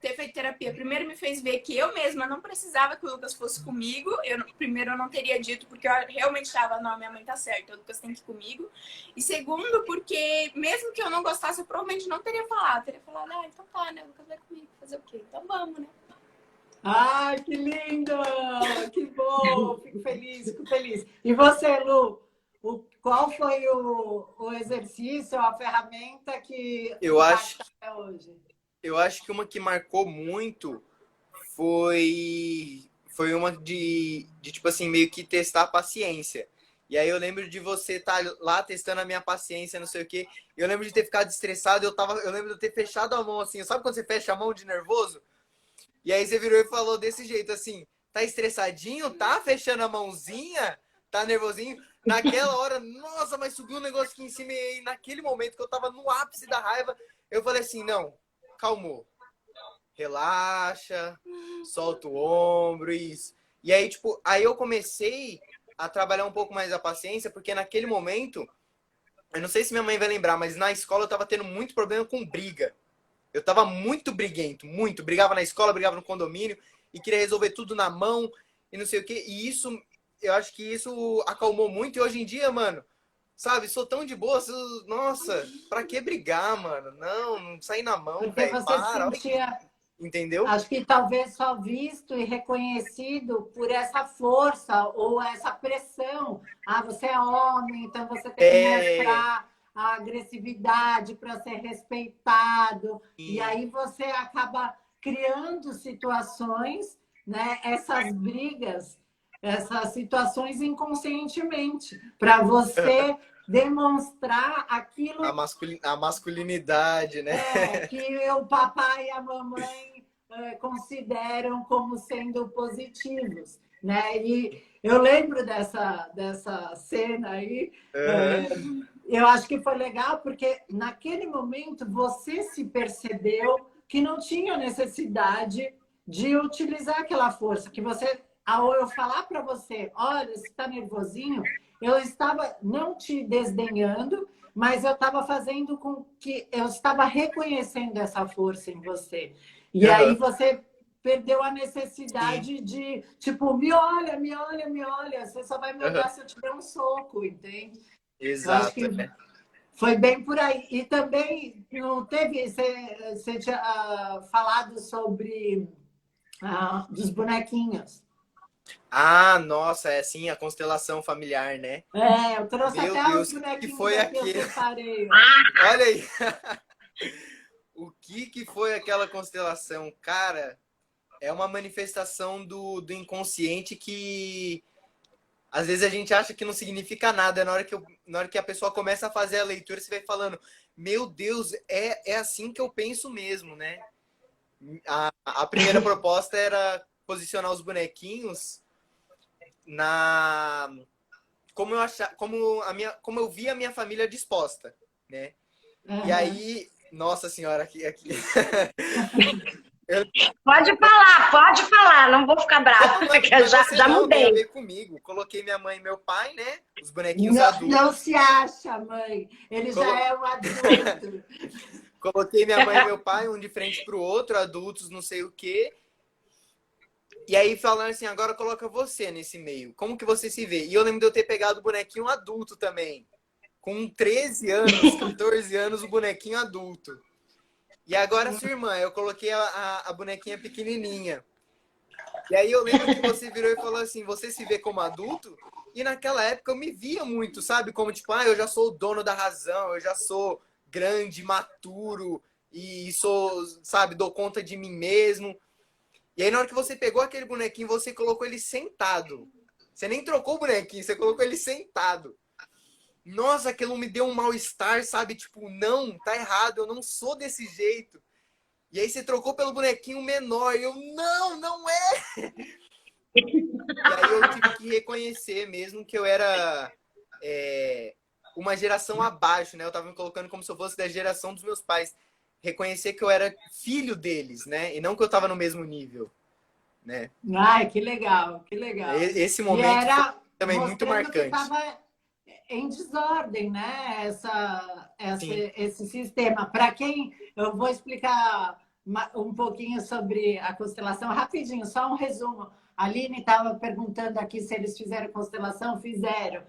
ter feito terapia, primeiro me fez ver que eu mesma não precisava que o Lucas fosse comigo. Primeiro, eu não teria dito, porque eu realmente estava, não, minha mãe tá certa, o Lucas tem que ir comigo. E segundo, porque mesmo que eu não gostasse, eu provavelmente não teria falado. Teria falado, então tá, né? O Lucas vai comigo, fazer o quê? Então vamos, né? Ai, que lindo! Que bom! Fico feliz, fico feliz. E você, Lu? Qual foi o exercício, a ferramenta que Eu acho, marca até hoje? eu acho que uma que marcou muito foi uma de tipo assim, meio que testar a paciência. E aí eu lembro de você estar lá testando a minha paciência, não sei o quê. Eu lembro de ter ficado estressado, eu lembro de eu ter fechado a mão assim. Sabe quando você fecha a mão de nervoso? E aí você virou e falou desse jeito assim: "Tá estressadinho? Tá fechando a mãozinha? Tá nervosinho?" Naquela hora, nossa, mas subiu um negócio aqui em cima e aí, naquele momento que eu tava no ápice da raiva, eu falei assim: "Não, calmou. Relaxa, solta o ombro, isso". E aí, tipo, aí eu comecei a trabalhar um pouco mais a paciência, porque naquele momento, eu não sei se minha mãe vai lembrar, mas na escola eu tava tendo muito problema com briga. Eu tava muito briguento, muito. Brigava na escola, brigava no condomínio e queria resolver tudo na mão e não sei o quê. E isso, eu acho que isso acalmou muito. E hoje em dia, mano, sabe, sou tão de boa. Nossa, pra que brigar, mano? Não, não sair na mão, Porque velho. você se Para. Olha que. sentia, Entendeu? acho que talvez só visto e reconhecido por essa força ou essa pressão. Ah, você é homem, então você tem que É. mostrar a agressividade para ser respeitado. E Sim. aí você acaba criando situações, né, essas brigas, essas situações inconscientemente, para você demonstrar aquilo A masculinidade, né? que o papai e a mamãe consideram como sendo positivos, né? E eu lembro dessa cena aí, Uhum. eu acho que foi legal porque naquele momento você se percebeu que não tinha necessidade de utilizar aquela força, que você, ao eu falar para você, olha, você está nervosinho, eu estava não te desdenhando, mas eu estava fazendo com que eu estava reconhecendo essa força em você. E aí Uhum. você perdeu a Sim. necessidade de, tipo, me olha, me olha, me olha, você só vai me Uhum. olhar se eu te der um soco, entende? Eu acho Exato. que foi bem por aí. E também não teve, você tinha falado sobre dos bonequinhos. Ah, nossa, é assim a constelação familiar, né? Eu trouxe Meu até os Deus, o que bonequinhos foi aqui, eu aquele? separei. Ó. Olha aí, o que foi aquela constelação? Cara, é uma manifestação do inconsciente que às vezes a gente acha que não significa nada. Na hora que a pessoa começa a fazer a leitura, você vai falando, meu Deus, é assim que eu penso mesmo, né? A primeira proposta era posicionar os bonequinhos na como eu via a minha família disposta, né? Uhum. E aí, nossa senhora, aqui. Pode falar, não vou ficar brava, porque eu já não, tem a mudei. ver comigo. Coloquei minha mãe e meu pai, né? Os bonequinhos adultos. Não se acha, mãe. Ele já é um adulto. Coloquei minha mãe e meu pai, um de frente pro outro, adultos, não sei o quê. E aí falando assim, agora coloca você nesse meio. Como que você se vê? E eu lembro de eu ter pegado o bonequinho adulto também. Com 13 anos, 14 anos, o bonequinho adulto. E agora sua irmã, eu coloquei a bonequinha pequenininha. E aí eu lembro que você virou e falou assim, você se vê como adulto? E naquela época eu me via muito, sabe? Como tipo, eu já sou o dono da razão, eu já sou grande, maturo e sou, sabe, dou conta de mim mesmo. E aí na hora que você pegou aquele bonequinho, você colocou ele sentado. Você nem trocou o bonequinho, você colocou ele sentado. Nossa, aquilo me deu um mal-estar, sabe? Tipo, não, tá errado, eu não sou desse jeito. E aí você trocou pelo bonequinho menor. E eu, não é! E aí eu tive que reconhecer mesmo que eu era uma geração abaixo, né? Eu tava me colocando como se eu fosse da geração dos meus pais. Reconhecer que eu era filho deles, né? E não que eu tava no mesmo nível, né? Ai, que legal, que legal. Esse momento foi também muito marcante. Que estava em desordem, né? Esse sistema. Para quem... Eu vou explicar um pouquinho sobre a constelação, rapidinho, só um resumo. A Aline estava perguntando aqui se eles fizeram constelação, fizeram.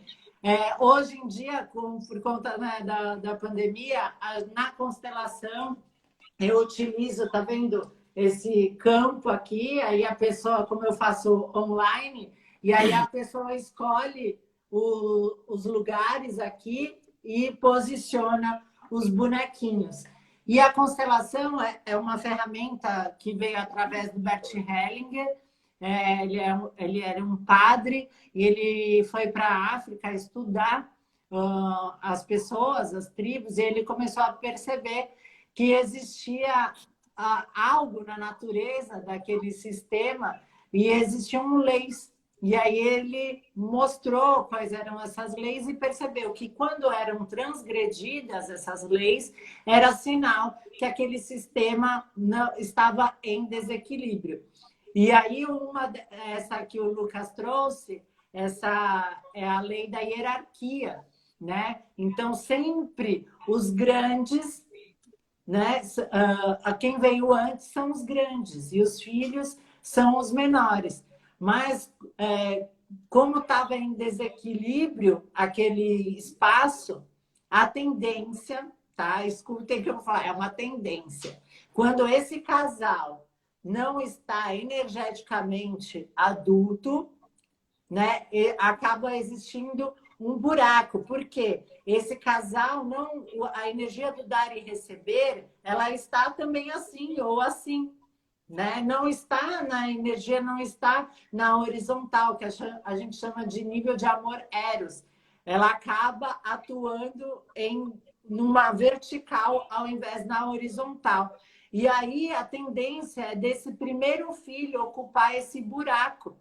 Hoje em dia, por conta, né, da pandemia, na constelação, eu utilizo, tá vendo, esse campo aqui, aí a pessoa, como eu faço online, e aí a pessoa escolhe os lugares aqui e posiciona os bonequinhos. E a constelação é uma ferramenta que veio através do Bert Hellinger. Ele era um padre e ele foi para a África estudar as pessoas, as tribos, e ele começou a perceber que existia algo na natureza daquele sistema e existiam leis. E aí ele mostrou quais eram essas leis e percebeu que quando eram transgredidas essas leis, era sinal que aquele sistema não estava em desequilíbrio. E aí essa que o Lucas trouxe, essa é a lei da hierarquia, né? Então sempre os grandes, né? Quem veio antes são os grandes e os filhos são os menores. Mas, como estava em desequilíbrio aquele espaço, a tendência, tá? Escutem o que eu vou falar, é uma tendência. Quando esse casal não está energeticamente adulto, né? Acaba existindo um buraco. Por quê? Esse casal, a energia do dar e receber, ela está também assim ou assim. Né? Não está na energia, não está na horizontal, que a gente chama de nível de amor eros. Ela acaba atuando numa vertical ao invés na horizontal. E aí a tendência é desse primeiro filho ocupar esse buraco,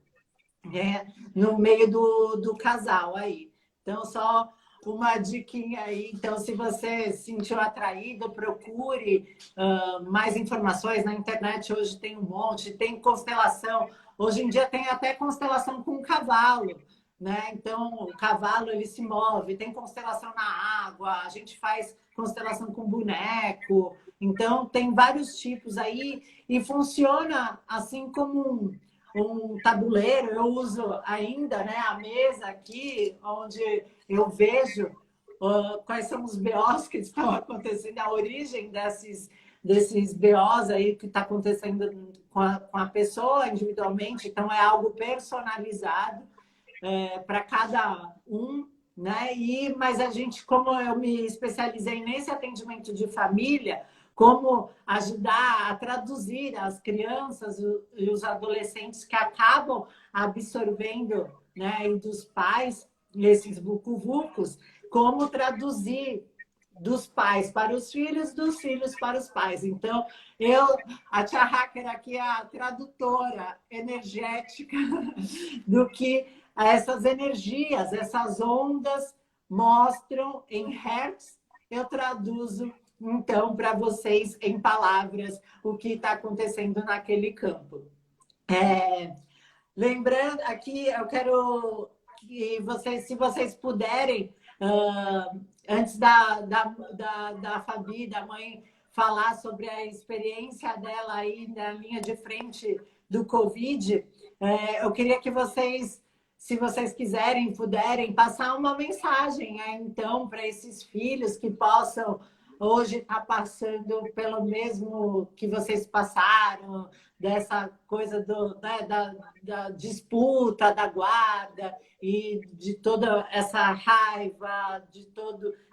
né? No meio do casal aí. Então, só uma diquinha aí. Então, se você se sentiu atraído, procure mais informações na internet. Hoje tem um monte, tem constelação. Hoje em dia tem até constelação com cavalo, né? Então, o cavalo ele se move, tem constelação na água, a gente faz constelação com boneco. Então, tem vários tipos aí e funciona assim como um tabuleiro. Eu uso ainda, né, a mesa aqui, onde eu vejo quais são os BOs que estão acontecendo, a origem desses BOs aí que está acontecendo com a pessoa individualmente. Então, é algo personalizado para cada um, né? Mas a gente, como eu me especializei nesse atendimento de família, como ajudar a traduzir as crianças e os adolescentes que acabam absorvendo, né, e dos pais, esses vucu-vucos, como traduzir dos pais para os filhos, dos filhos para os pais. Então, a Tia Hacker aqui é a tradutora energética do que essas energias, essas ondas mostram em hertz. Eu traduzo, então, para vocês em palavras o que está acontecendo naquele campo. Lembrando aqui, eu quero que vocês, se vocês puderem, antes da Fabi, da mãe, falar sobre a experiência dela aí na linha de frente do Covid, eu queria que vocês, se vocês quiserem, puderem, passar uma mensagem, então, para esses filhos que possam hoje estar passando pelo mesmo que vocês passaram, dessa coisa da disputa, da guarda, e de toda essa raiva,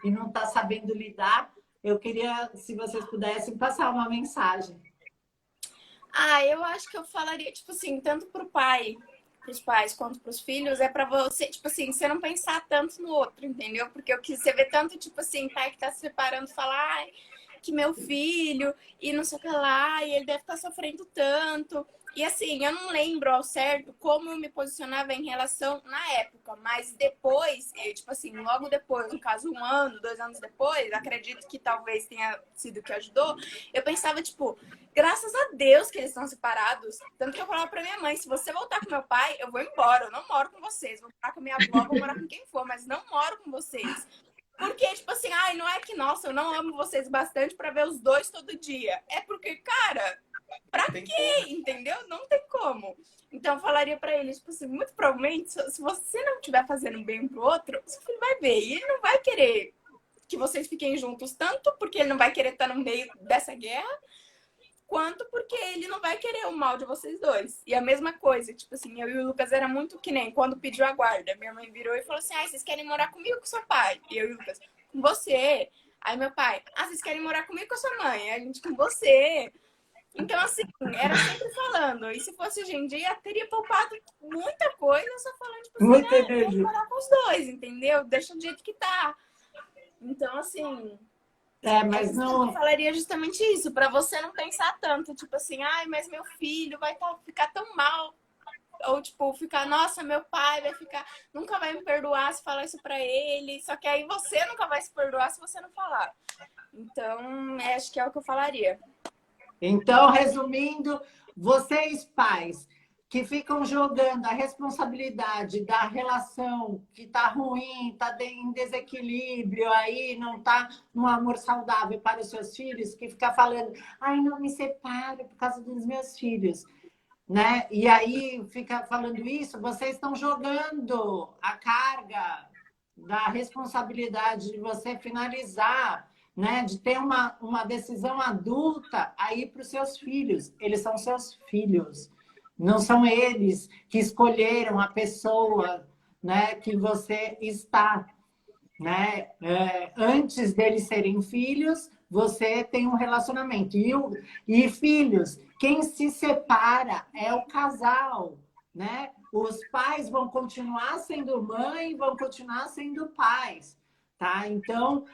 e não estar sabendo lidar. Eu queria, se vocês pudessem, passar uma mensagem. Eu acho que eu falaria, tipo assim, tanto para os pais quanto para os filhos, é para você, tipo assim, você não pensar tanto no outro, entendeu? Porque o que você vê tanto, tipo assim, pai que tá se separando, falar que meu filho, e não sei o que lá, e ele deve estar sofrendo tanto. E assim, eu não lembro ao certo como eu me posicionava em relação na época, mas depois, tipo assim, logo depois, no caso 1 ano, 2 anos depois, acredito que talvez tenha sido que ajudou, eu pensava, tipo, graças a Deus que eles estão separados. Tanto que eu falava pra minha mãe, se você voltar com meu pai, eu vou embora, eu não moro com vocês. Vou morar com minha avó, vou morar com quem for, mas não moro com vocês. Porque, tipo assim, não é que, nossa, eu não amo vocês bastante pra ver os dois todo dia. É porque, cara, pra quê? Entendeu? Não tem como. Então, eu falaria pra eles, tipo assim, muito provavelmente, se você não estiver fazendo bem pro outro, seu filho vai ver. E ele não vai querer que vocês fiquem juntos tanto, porque ele não vai querer estar no meio dessa guerra, quanto porque ele não vai querer o mal de vocês dois. E a mesma coisa, tipo assim, eu e o Lucas era muito que nem quando pediu a guarda. Minha mãe virou e falou assim, vocês querem morar comigo ou com seu pai? E eu e o Lucas, com você. Aí meu pai, vocês querem morar comigo ou com sua mãe? A gente, com você. Então, assim, era sempre falando. E se fosse hoje em dia, teria poupado muita coisa só falando, tipo assim, vamos morar com os dois, entendeu? Deixa do jeito que tá. Então, assim... mas não... Eu falaria justamente isso, para você não pensar tanto, tipo assim, mas meu filho vai ficar tão mal. Ou, tipo, ficar, nossa, meu pai vai ficar, nunca vai me perdoar se falar isso para ele. Só que aí você nunca vai se perdoar se você não falar. Então, acho que é o que eu falaria. Então, resumindo, vocês pais que ficam jogando a responsabilidade da relação que está ruim, está em desequilíbrio, aí não está num amor saudável para os seus filhos, que fica falando, não me separo por causa dos meus filhos, né? E aí fica falando isso, vocês estão jogando a carga da responsabilidade de você finalizar, né, de ter uma decisão adulta aí para os seus filhos. Eles são seus filhos. Não são eles que escolheram a pessoa, né, que você está. Né? Antes deles serem filhos, você tem um relacionamento. E filhos, quem se separa é o casal. Né? Os pais vão continuar sendo mãe, vão continuar sendo pais. Tá? Então,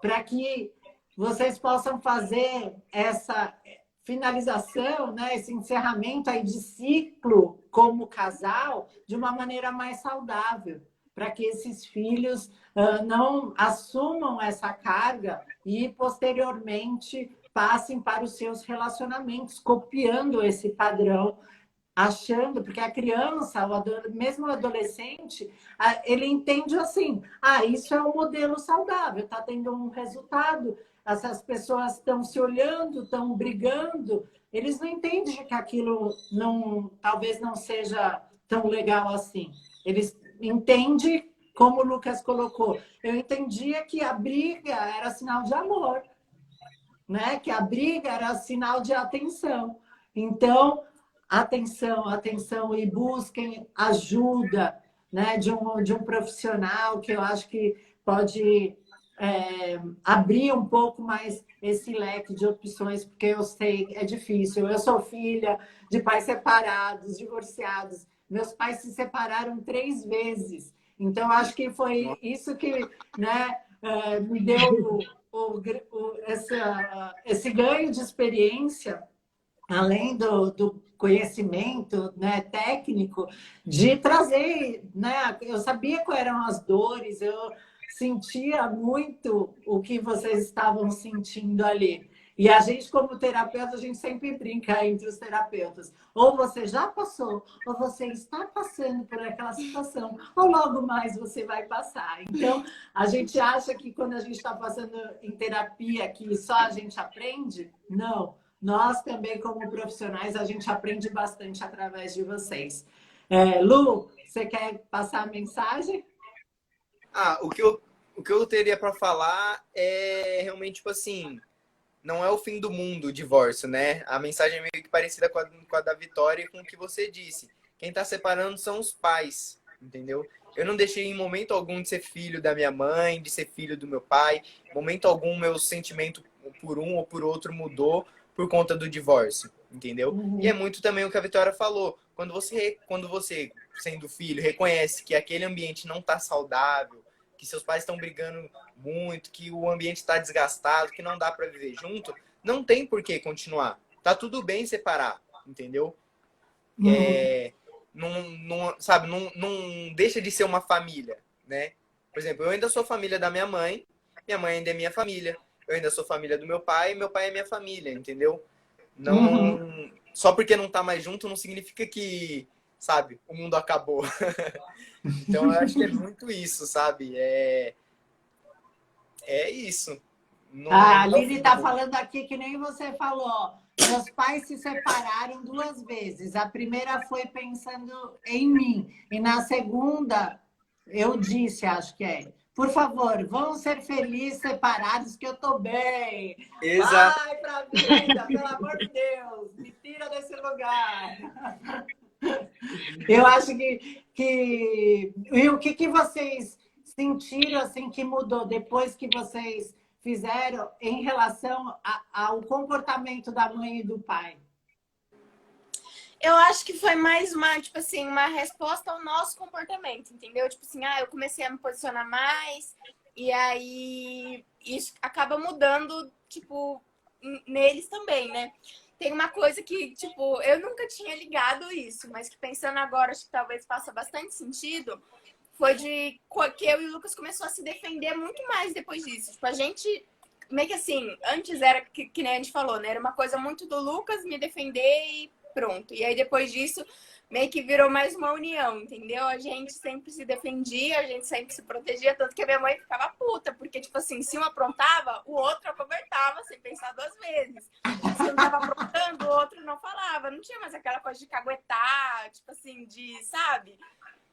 para que vocês possam fazer essa finalização, né, esse encerramento aí de ciclo como casal de uma maneira mais saudável, para que esses filhos não assumam essa carga e posteriormente passem para os seus relacionamentos, copiando esse padrão, achando, porque a criança, mesmo o adolescente, ele entende assim, isso é um modelo saudável, está tendo um resultado, essas pessoas estão se olhando, estão brigando, eles não entendem que aquilo talvez não seja tão legal assim. Eles entendem, como o Lucas colocou, eu entendia que a briga era sinal de amor, né? Que a briga era sinal de atenção. Então, atenção e busquem ajuda, né, de um profissional que eu acho que pode abrir um pouco mais esse leque de opções, porque eu sei que é difícil. Eu sou filha de pais separados, divorciados. Meus pais se separaram 3 vezes. Então, acho que foi isso que, né, me deu esse ganho de experiência, além do conhecimento, né, técnico, de trazer, né, eu sabia quais eram as dores, eu sentia muito o que vocês estavam sentindo ali. E a gente, como terapeuta, a gente sempre brinca entre os terapeutas. Ou você já passou, ou você está passando por aquela situação, ou logo mais você vai passar. Então, a gente acha que quando a gente está passando em terapia, que só a gente aprende? Não. Nós também, como profissionais, a gente aprende bastante através de vocês. Lu, você quer passar a mensagem? O que eu teria para falar é realmente, tipo assim, não é o fim do mundo o divórcio, né? A mensagem é meio que parecida com a da Vitória e com o que você disse. Quem tá separando são os pais, entendeu? Eu não deixei em momento algum de ser filho da minha mãe, de ser filho do meu pai. Em momento algum, meu sentimento por um ou por outro mudou por conta do divórcio, entendeu? E é muito também o que a Vitória falou. Quando você, sendo filho, reconhece que aquele ambiente não tá saudável, que seus pais estão brigando muito, que o ambiente está desgastado, que não dá para viver junto, não tem por que continuar. Tá tudo bem separar, entendeu? Não deixa de ser uma família, né? Por exemplo, eu ainda sou família da minha mãe ainda é minha família. Eu ainda sou família do meu pai é minha família, entendeu? Não, só porque não tá mais junto não significa que, sabe, o mundo acabou. Então, eu acho que é muito isso, sabe? É isso. A Lili está falando aqui que nem você falou. Meus pais se separaram 2 vezes. A primeira foi pensando em mim. E na segunda, eu disse, acho que por favor, vão ser felizes separados, que eu tô bem. Exato. Vai pra vida, pelo amor de Deus. Me tira desse lugar. Eu acho que... E o que vocês sentiram assim, que mudou depois que vocês fizeram em relação ao comportamento da mãe e do pai? Eu acho que foi mais tipo assim, uma resposta ao nosso comportamento, entendeu? Tipo assim, eu comecei a me posicionar mais, e aí isso acaba mudando, tipo, neles também, né? Tem uma coisa que, tipo, eu nunca tinha ligado isso, mas que pensando agora, acho que talvez faça bastante sentido, foi de que eu e o Lucas começou a se defender muito mais depois disso. Tipo, a gente, meio que assim, antes era, que nem a gente falou, né? Era uma coisa muito do Lucas me defender e pronto. E aí, depois disso, meio que virou mais uma união, entendeu? A gente sempre se defendia, a gente sempre se protegia, tanto que a minha mãe ficava puta, porque, tipo assim, se um aprontava, o outro acobertava, sem pensar 2 vezes. Se um tava aprontando, o outro não falava. Não tinha mais aquela coisa de caguetar, tipo assim, sabe?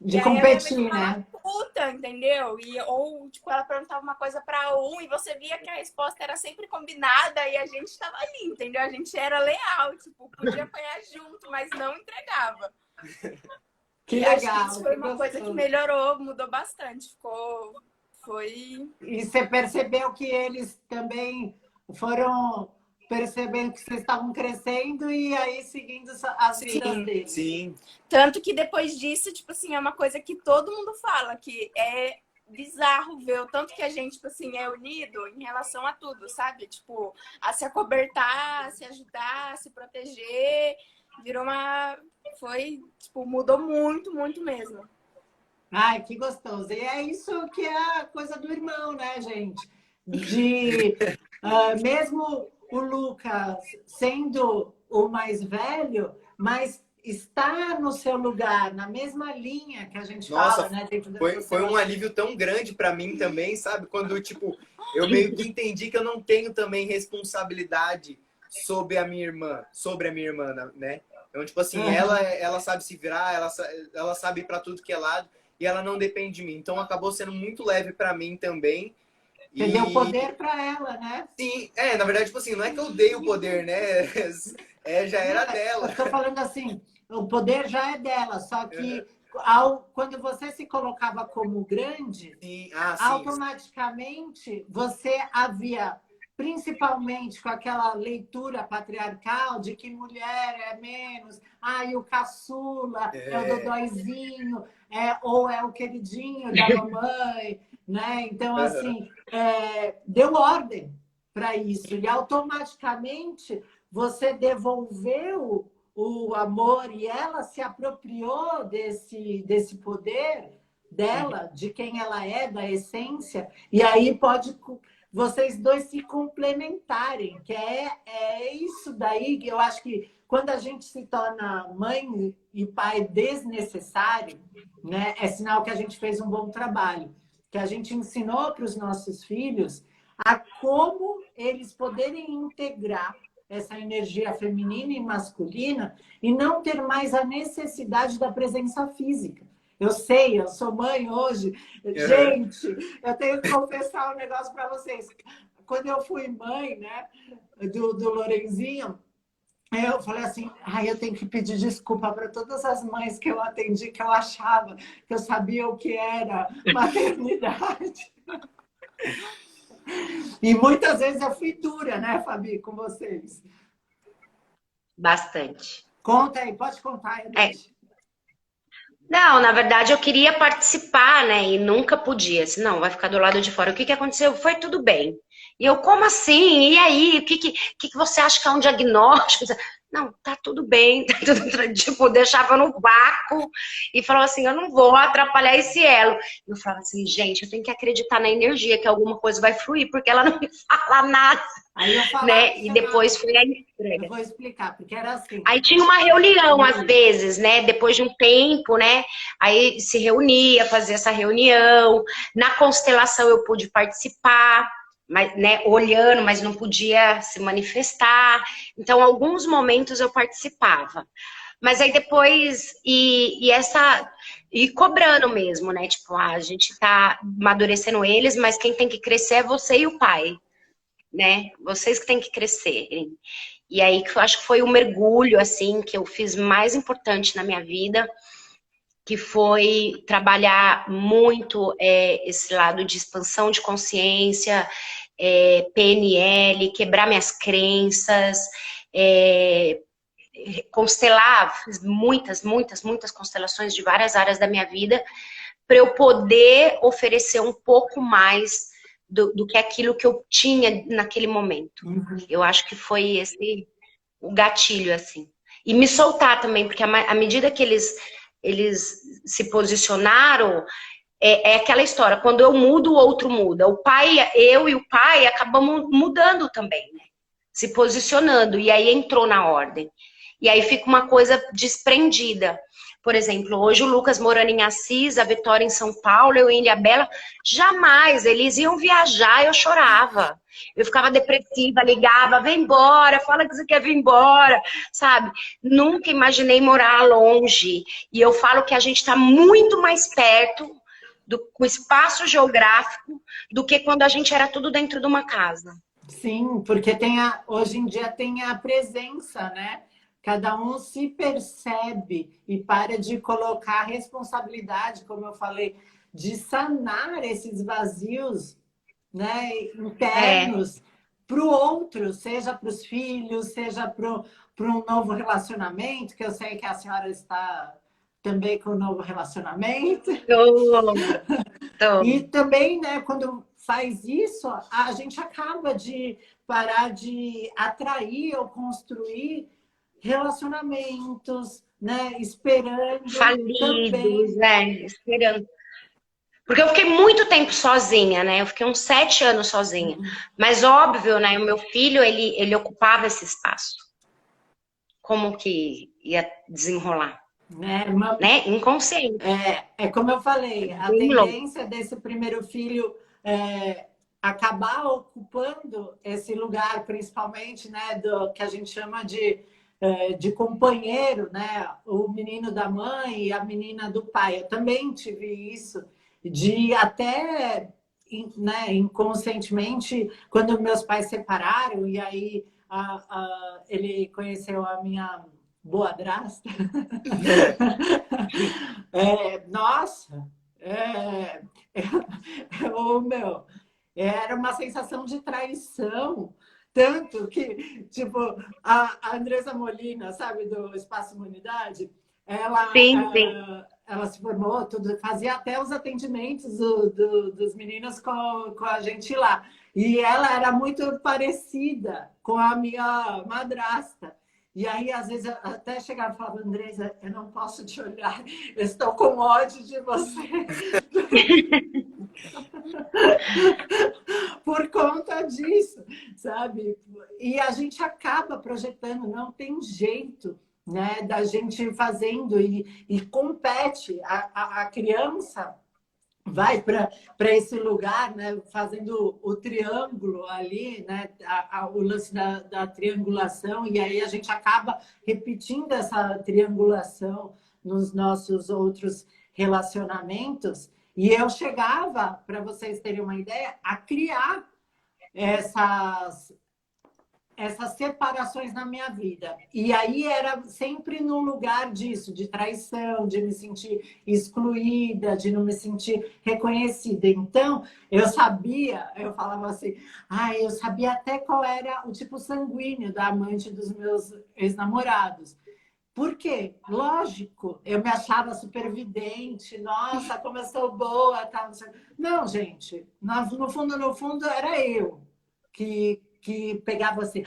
De competir, né? Puta, entendeu? Ou, tipo, ela perguntava uma coisa pra um e você via que a resposta era sempre combinada e a gente tava ali, entendeu? A gente era leal, tipo, podia apanhar junto, mas não entregava. Que e legal. Acho que isso foi uma coisa que melhorou, mudou bastante. E você percebeu que eles também foram percebendo que vocês estavam crescendo e aí seguindo as vidas deles. Sim. Tanto que depois disso, tipo assim, é uma coisa que todo mundo fala, que é bizarro ver o tanto que a gente, tipo assim, é unido em relação a tudo, sabe? Tipo, a se acobertar, a se ajudar, a se proteger. Virou tipo, mudou muito, muito mesmo. Ai, que gostoso. E é isso que é a coisa do irmão, né, gente? Mesmo o Lucas sendo o mais velho, mas está no seu lugar, na mesma linha que a gente fala, né? Foi um alívio tão grande para mim também, sabe? Quando, tipo, eu meio que entendi que eu não tenho também responsabilidade sobre a minha irmã, né? Então, tipo assim, ela sabe se virar, ela sabe ir para tudo que é lado e ela não depende de mim. Então, acabou sendo muito leve para mim também. Você deu poder para ela, né? Sim, na verdade, tipo assim, não é que eu dei o poder, né? Já era dela. Eu tô falando assim, o poder já é dela, só que quando você se colocava como grande, Sim, sim. automaticamente você havia, principalmente com aquela leitura patriarcal de que mulher é menos, e o caçula é o dodóizinho, ou é o queridinho da mamãe, né? Então, assim, deu ordem para isso. E automaticamente você devolveu o amor e ela se apropriou desse poder dela, de quem ela é, da essência, e aí pode vocês dois se complementarem, que é isso daí que eu acho que quando a gente se torna mãe e pai desnecessário, né, é sinal que a gente fez um bom trabalho, que a gente ensinou para os nossos filhos a como eles poderem integrar essa energia feminina e masculina e não ter mais a necessidade da presença física. Eu sei, eu sou mãe hoje. Gente, eu tenho que confessar um negócio para vocês. Quando eu fui mãe, né, do Lorenzinho, eu falei assim, eu tenho que pedir desculpa para todas as mães que eu atendi, que eu achava que eu sabia o que era maternidade. E muitas vezes eu fui dura, né, Fabi, com vocês. Bastante. Conta aí, pode contar, Edith. Não, na verdade eu queria participar, né? E nunca podia. Assim, não, vai ficar do lado de fora. O que que aconteceu? Foi tudo bem. E eu, como assim? E aí? O que você acha que é um diagnóstico? Não, tá tudo bem. Tá tudo... Tipo, deixava no vácuo e falava assim, eu não vou atrapalhar esse elo. E eu falava assim, gente, eu tenho que acreditar na energia, que alguma coisa vai fluir, porque ela não me fala nada. Aí eu falava, né? E depois foi a entrega. Eu vou explicar, porque era assim. Aí tinha uma reunião, às vezes, né? Depois de um tempo, né? Aí se reunia, fazia essa reunião. Na constelação eu pude participar, mas, né, olhando, mas não podia se manifestar. Então, alguns momentos eu participava. Mas aí depois, e cobrando mesmo, né? Tipo, a gente tá amadurecendo eles, mas quem tem que crescer é você e o pai, né? Vocês que têm que crescerem. E aí que eu acho que foi o mergulho, assim, que eu fiz mais importante na minha vida, que foi trabalhar muito esse lado de expansão de consciência, PNL, quebrar minhas crenças, constelar, fiz muitas constelações de várias áreas da minha vida, para eu poder oferecer um pouco mais do que aquilo que eu tinha naquele momento. Eu acho que foi esse o gatilho, assim. E me soltar também, porque à medida que eles se posicionaram, é aquela história, quando eu mudo, o outro muda. Eu e o pai acabamos mudando também, né? Se posicionando, e aí entrou na ordem. E aí fica uma coisa desprendida. Por exemplo, hoje o Lucas morando em Assis, a Vitória em São Paulo, eu em Ilhabela, jamais, eles iam viajar, eu chorava. Eu ficava depressiva, ligava, vem embora, fala que você quer vir embora, sabe? Nunca imaginei morar longe. E eu falo que a gente está muito mais perto com espaço geográfico do que quando a gente era tudo dentro de uma casa. Sim, porque hoje em dia tem a presença, né? Cada um se percebe e para de colocar a responsabilidade, como eu falei, de sanar esses vazios, né, internos para o outro, seja para os filhos, seja para um novo relacionamento, que eu sei que a senhora está também com um novo relacionamento. E também, né, quando faz isso, a gente acaba de parar de atrair ou construir relacionamentos, né? Esperando. Falidos, esperando. Porque eu fiquei muito tempo sozinha, né? Eu fiquei uns 7 anos sozinha. Mas óbvio, né? O meu filho, ele ocupava esse espaço. Como que ia desenrolar? Né? Inconsciente. É como eu falei, a tendência desse primeiro filho acabar ocupando esse lugar, principalmente, né? Do que a gente chama de companheiro, né? O menino da mãe e a menina do pai. Eu também tive isso, de até, né, inconscientemente, quando meus pais separaram, e aí ele conheceu a minha boadrasta. Nossa, meu, era uma sensação de traição, tanto que, tipo, a Andressa Molina, sabe, do Espaço Humanidade, Sim, sim. ela se formou, tudo, fazia até os atendimentos dos meninos com a gente lá. E ela era muito parecida com a minha madrasta. E aí, às vezes, eu até chegava e falava, Andressa, eu não posso te olhar, eu estou com ódio de você. Por conta disso, sabe? E a gente acaba projetando, não tem jeito, né, da gente fazendo e compete. A criança vai para esse lugar, né, fazendo o triângulo ali, né, o lance da triangulação, e aí a gente acaba repetindo essa triangulação nos nossos outros relacionamentos. E eu chegava, para vocês terem uma ideia, a criar essas, essas separações na minha vida. E aí era sempre no lugar disso, de traição, de me sentir excluída, de não me sentir reconhecida. Então, eu sabia, eu falava assim, eu sabia até qual era o tipo sanguíneo da amante dos meus ex-namorados. Por quê? Lógico, eu me achava supervidente, nossa, como eu sou boa, tal. Não, gente, no fundo, era eu que pegava assim,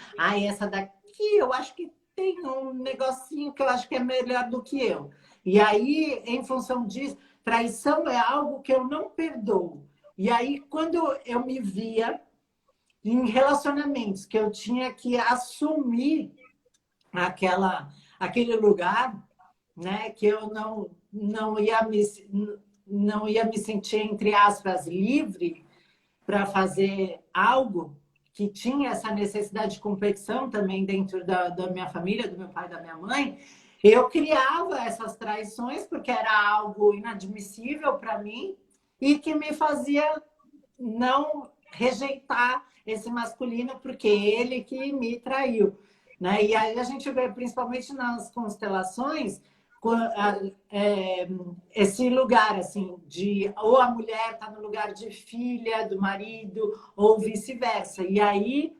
essa daqui eu acho que tem um negocinho que eu acho que é melhor do que eu. E aí, em função disso, traição é algo que eu não perdoo. E aí, quando eu me via em relacionamentos que eu tinha que assumir aquele lugar, né, que eu não ia me sentir, entre aspas, livre para fazer algo que tinha essa necessidade de competição também dentro da minha família, do meu pai e da minha mãe, eu criava essas traições porque era algo inadmissível para mim e que me fazia não rejeitar esse masculino porque ele que me traiu, né? E aí a gente vê, principalmente nas constelações, esse lugar assim de ou a mulher está no lugar de filha do marido ou vice-versa. E aí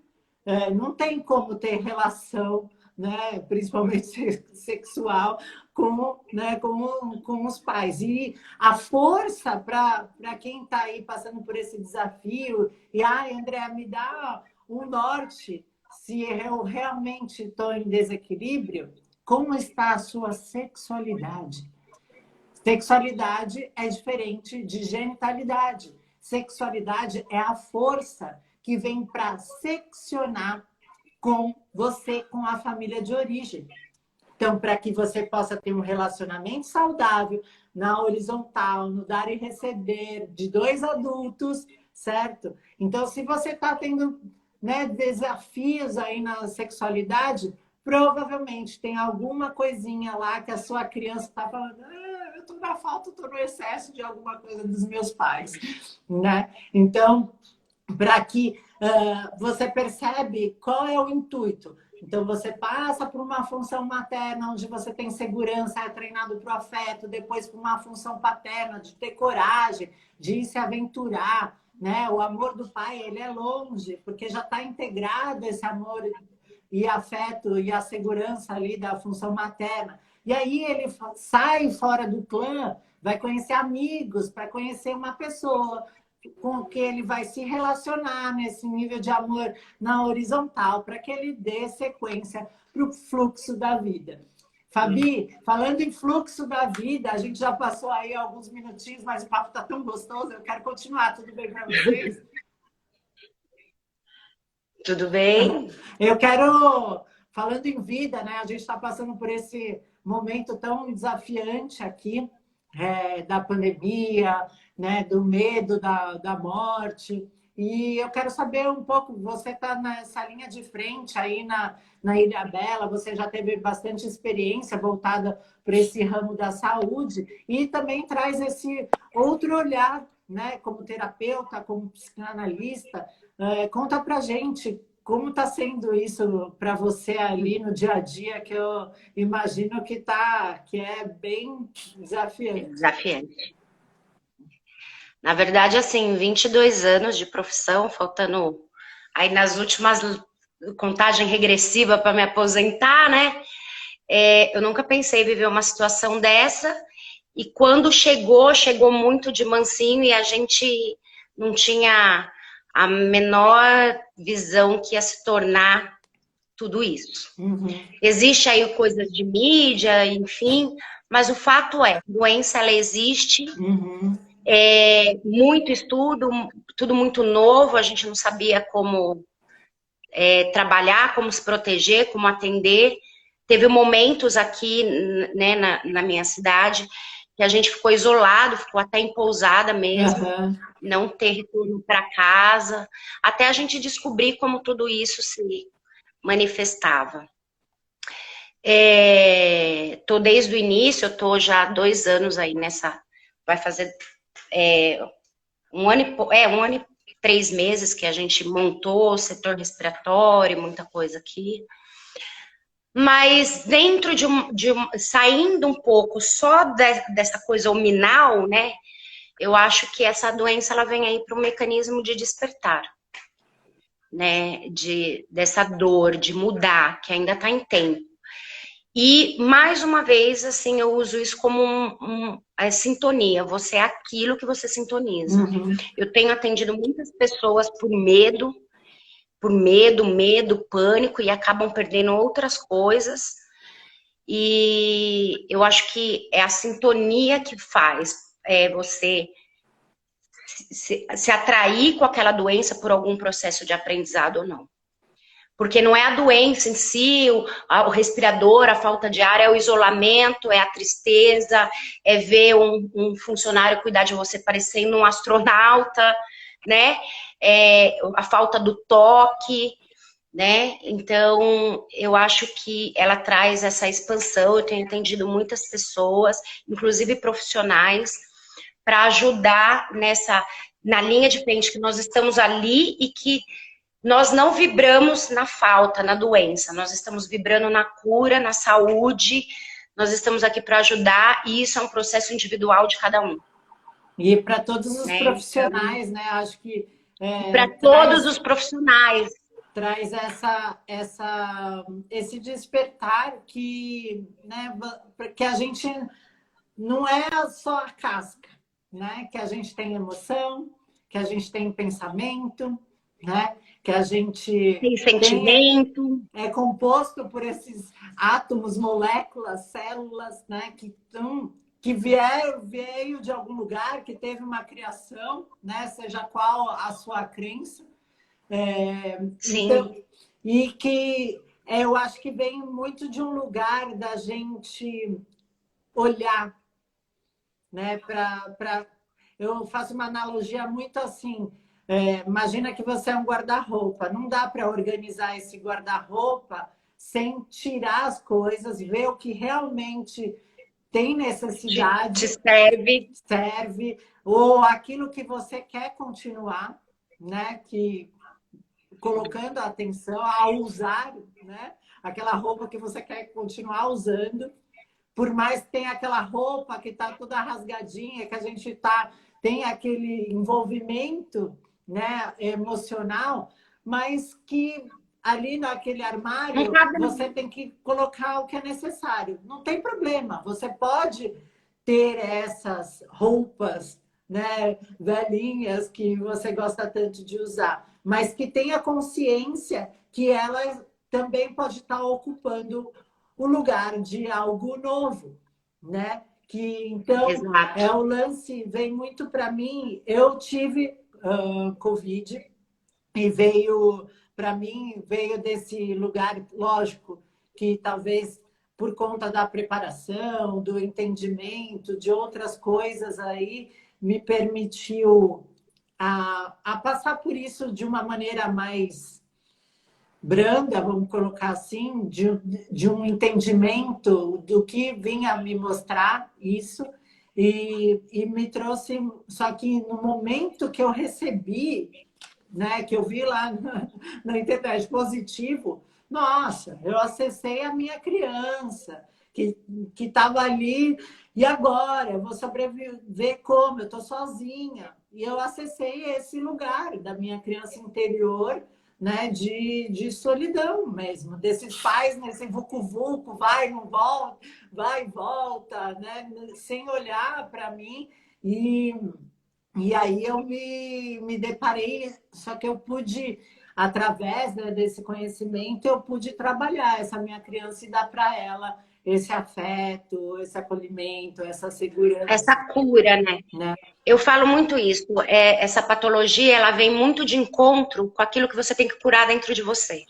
não tem como ter relação, né, principalmente sexual, com os pais. E a força para quem está aí passando por esse desafio, e André, me dá um norte se eu realmente estou em desequilíbrio, como está a sua sexualidade? Sexualidade é diferente de genitalidade. Sexualidade é a força que vem para seccionar com você, com a família de origem. Então, para que você possa ter um relacionamento saudável, na horizontal, no dar e receber, de dois adultos, certo? Então, se você está tendo, né, desafios aí na sexualidade, provavelmente tem alguma coisinha lá que a sua criança está falando, eu estou na falta, estou no excesso de alguma coisa dos meus pais, né? Então, para que você percebe qual é o intuito. Então, você passa por uma função materna, onde você tem segurança, é treinado para o afeto, depois por uma função paterna, de ter coragem, de se aventurar, né? O amor do pai, ele é longe, porque já está integrado esse amor e afeto e a segurança ali da função materna. E aí ele sai fora do clã, vai conhecer amigos, para conhecer uma pessoa com que ele vai se relacionar nesse nível de amor na horizontal, para que ele dê sequência para o fluxo da vida. Fabi, falando em fluxo da vida, a gente já passou aí alguns minutinhos, mas o papo está tão gostoso, eu quero continuar, tudo bem para vocês? Tudo bem? Eu quero, falando em vida, né? A gente está passando por esse momento tão desafiante aqui, da pandemia, né? Do medo da morte. E eu quero saber um pouco, você está nessa linha de frente aí na Ilha Bela, você já teve bastante experiência voltada para esse ramo da saúde e também traz esse outro olhar, né? Como terapeuta, como psicanalista. Conta pra gente como está sendo isso para você ali no dia a dia, que eu imagino que é bem desafiante. Desafiante. Na verdade, assim, 22 anos de profissão, faltando aí nas últimas contagem regressiva para me aposentar, né? Eu nunca pensei em viver uma situação dessa. E quando chegou muito de mansinho e a gente não tinha a menor visão que ia se tornar tudo isso. Existe aí coisas de mídia, enfim, mas o fato é, a doença ela existe, muito estudo, tudo muito novo, a gente não sabia como trabalhar, como se proteger, como atender. Teve momentos aqui, né, na minha cidade que a gente ficou isolado, ficou até em pousada mesmo, não ter retorno para casa, até a gente descobrir como tudo isso se manifestava. Tô desde o início, eu tô já há 2 anos aí nessa, vai fazer 1 ano e 3 meses que a gente montou o setor respiratório, muita coisa aqui. Mas dentro saindo um pouco só dessa coisa hominal, né? Eu acho que essa doença ela vem aí para um mecanismo de despertar, né? Dessa dor, de mudar, que ainda está em tempo. E mais uma vez, assim, eu uso isso como sintonia. Você é aquilo que você sintoniza. Eu tenho atendido muitas pessoas por medo, pânico, e acabam perdendo outras coisas. E eu acho que é a sintonia que faz você se atrair com aquela doença por algum processo de aprendizado ou não. Porque não é a doença em si, o respirador, a falta de ar, é o isolamento, é a tristeza, é ver um funcionário cuidar de você parecendo um astronauta, né? A falta do toque, né? Então, eu acho que ela traz essa expansão. Eu tenho atendido muitas pessoas, inclusive profissionais, para ajudar na linha de frente, que nós estamos ali e que nós não vibramos na falta, na doença, nós estamos vibrando na cura, na saúde, nós estamos aqui para ajudar, e isso é um processo individual de cada um. E para todos os profissionais, né? Acho que para todos os profissionais. Traz esse despertar que, né, que a gente não é só a casca, né? Que a gente tem emoção, que a gente tem pensamento, né? Que a gente tem sentimento. É composto por esses átomos, moléculas, células, né? Que veio de algum lugar, que teve uma criação, né? Seja qual a sua crença. Sim. Então, e que eu acho que vem muito de um lugar da gente olhar, né? Eu faço uma analogia muito assim. Imagina que você é um guarda-roupa. Não dá para organizar esse guarda-roupa sem tirar as coisas, ver o que realmente tem necessidade, serve, ou aquilo que você quer continuar, né? Colocando a atenção a usar, né? Aquela roupa que você quer continuar usando, por mais que tenha aquela roupa que está toda rasgadinha, que a gente tem aquele envolvimento, né, emocional, mas que ali naquele armário você tem que colocar o que é necessário. Não tem problema, você pode ter essas roupas, né, velhinhas que você gosta tanto de usar, mas que tenha consciência que ela também pode estar ocupando o lugar de algo novo, né? Então, exato. o lance vem muito para mim. Eu tive Covid e veio desse lugar, lógico, que talvez por conta da preparação, do entendimento, de outras coisas aí, me permitiu a passar por isso de uma maneira mais branda, vamos colocar assim, de um entendimento do que vinha me mostrar isso, e me trouxe, só que no momento que eu recebi, né, que eu vi lá na internet, positivo, nossa, eu acessei a minha criança, que estava ali, e agora? Eu vou sobreviver como? Eu estou sozinha. E eu acessei esse lugar da minha criança interior, né, de solidão mesmo, desses pais nesse vucu-vucu, vai e volta, né, sem olhar para mim. E aí eu me deparei, só que eu pude, através, né, desse conhecimento, eu pude trabalhar essa minha criança e dar para ela esse afeto, esse acolhimento, essa Essa segurança, cura, né? né? Eu falo muito isso. Essa patologia, ela vem muito de encontro com aquilo que você tem que curar dentro de você.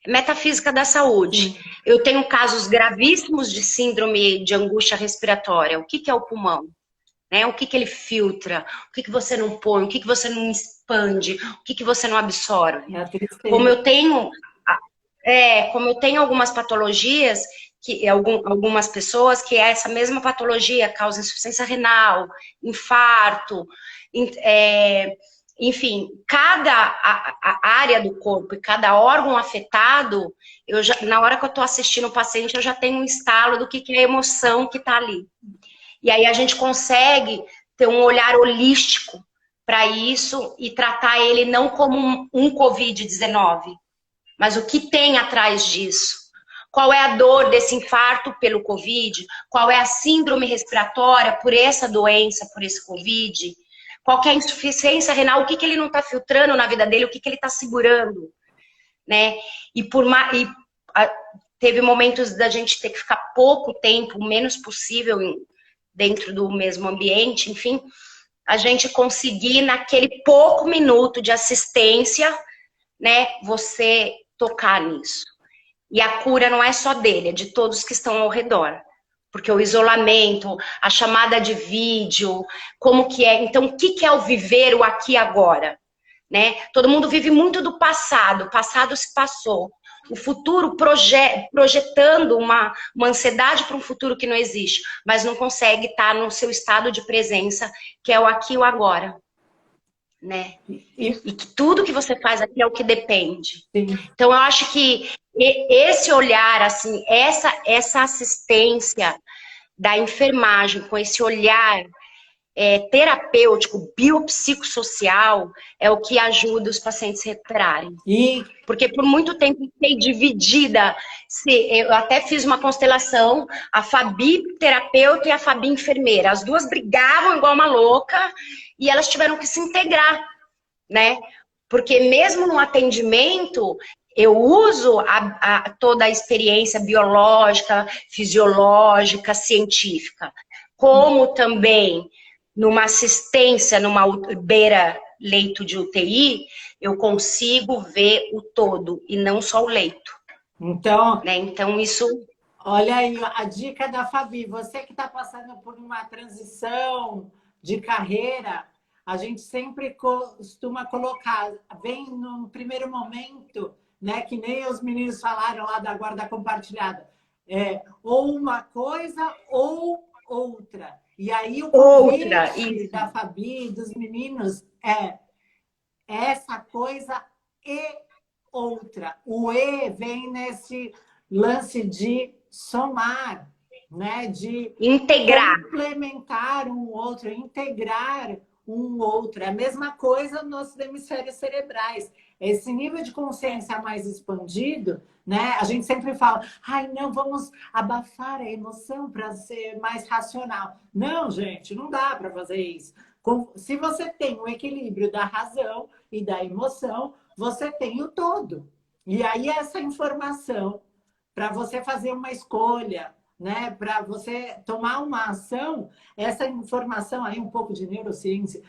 Metafísica da saúde. Sim. Eu tenho casos gravíssimos de síndrome de angústia respiratória. O que que é o pulmão? Né? O que que ele filtra? O que que você não põe? O que que você não expande? O que que você não absorve? É a Como tristeza. eu tenho, como eu tenho algumas patologias, que algumas pessoas que essa mesma patologia causa insuficiência renal, infarto, enfim, cada área do corpo e cada órgão afetado, na hora que eu estou assistindo o paciente, eu já tenho um estalo do que é a emoção que está ali. E aí a gente consegue ter um olhar holístico para isso e tratar ele não como um Covid-19, mas o que tem atrás disso. Qual é a dor desse infarto pelo Covid? Qual é a síndrome respiratória por essa doença, por esse Covid? Qual que é a insuficiência renal? O que que ele não está filtrando na vida dele? O que que ele está segurando? Né? Teve momentos da gente ter que ficar pouco tempo, o menos possível dentro do mesmo ambiente, enfim, a gente conseguir naquele pouco minuto de assistência, né, você tocar nisso. E a cura não é só dele, é de todos que estão ao redor. Porque o isolamento, a chamada de vídeo, como que é? Então, o que é o viver o aqui e agora? Né? Todo mundo vive muito do passado, o passado se passou. O futuro projetando uma ansiedade para um futuro que não existe, mas não consegue estar no seu estado de presença, que é o aqui e o agora. Né? E que tudo que você faz aqui é o que depende. Sim. Então, eu acho que esse olhar, assim, essa assistência da enfermagem, com esse olhar terapêutico, biopsicossocial, é o que ajuda os pacientes a se recuperarem. Porque por muito tempo eu fiquei dividida. Eu até fiz uma constelação, a Fabi terapeuta e a Fabi enfermeira. As duas brigavam igual uma louca e elas tiveram que se integrar, né? Porque mesmo no atendimento, eu uso toda a experiência biológica, fisiológica, científica, como também numa assistência, numa beira-leito de UTI, eu consigo ver o todo e não só o leito. Então, né? Então isso... Olha aí a dica da Fabi. Você que está passando por uma transição de carreira, a gente sempre costuma colocar, vem no primeiro momento, né, que nem os meninos falaram lá da guarda compartilhada, ou uma coisa ou outra. E aí o convite da Fabi, dos meninos, é essa coisa e outra. O E vem nesse lance de somar, né? De integrar, complementar um outro, integrar um outro. É a mesma coisa nos nossos hemisférios cerebrais. Esse nível de consciência mais expandido, né? A gente sempre fala, ai, não, vamos abafar a emoção para ser mais racional. Não, gente, não dá para fazer isso. Se você tem o equilíbrio da razão e da emoção, você tem o todo. E aí essa informação, para você fazer uma escolha, né, para você tomar uma ação, essa informação aí, um pouco de neurociência,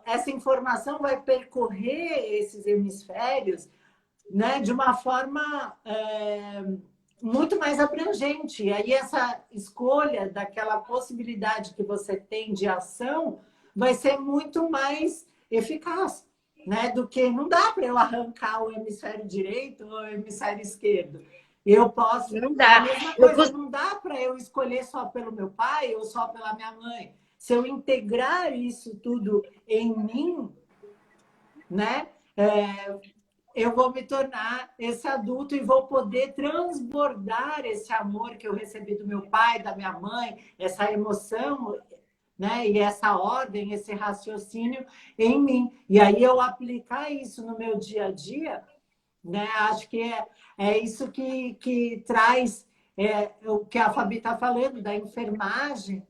essa informação vai percorrer esses hemisférios, né, de uma forma muito mais abrangente. E aí essa escolha daquela possibilidade que você tem de ação vai ser muito mais eficaz, né, do que não dá para eu arrancar o hemisfério direito ou o hemisfério esquerdo. Eu posso... Não dá. A mesma coisa, não dá para eu escolher só pelo meu pai ou só pela minha mãe. Se eu integrar isso tudo em mim, né? Eu vou me tornar esse adulto e vou poder transbordar esse amor que eu recebi do meu pai, da minha mãe, essa emoção, né? E essa ordem, esse raciocínio em mim. E aí eu aplicar isso no meu dia a dia, né? Acho que é isso que traz o que a Fabi está falando, da enfermagem,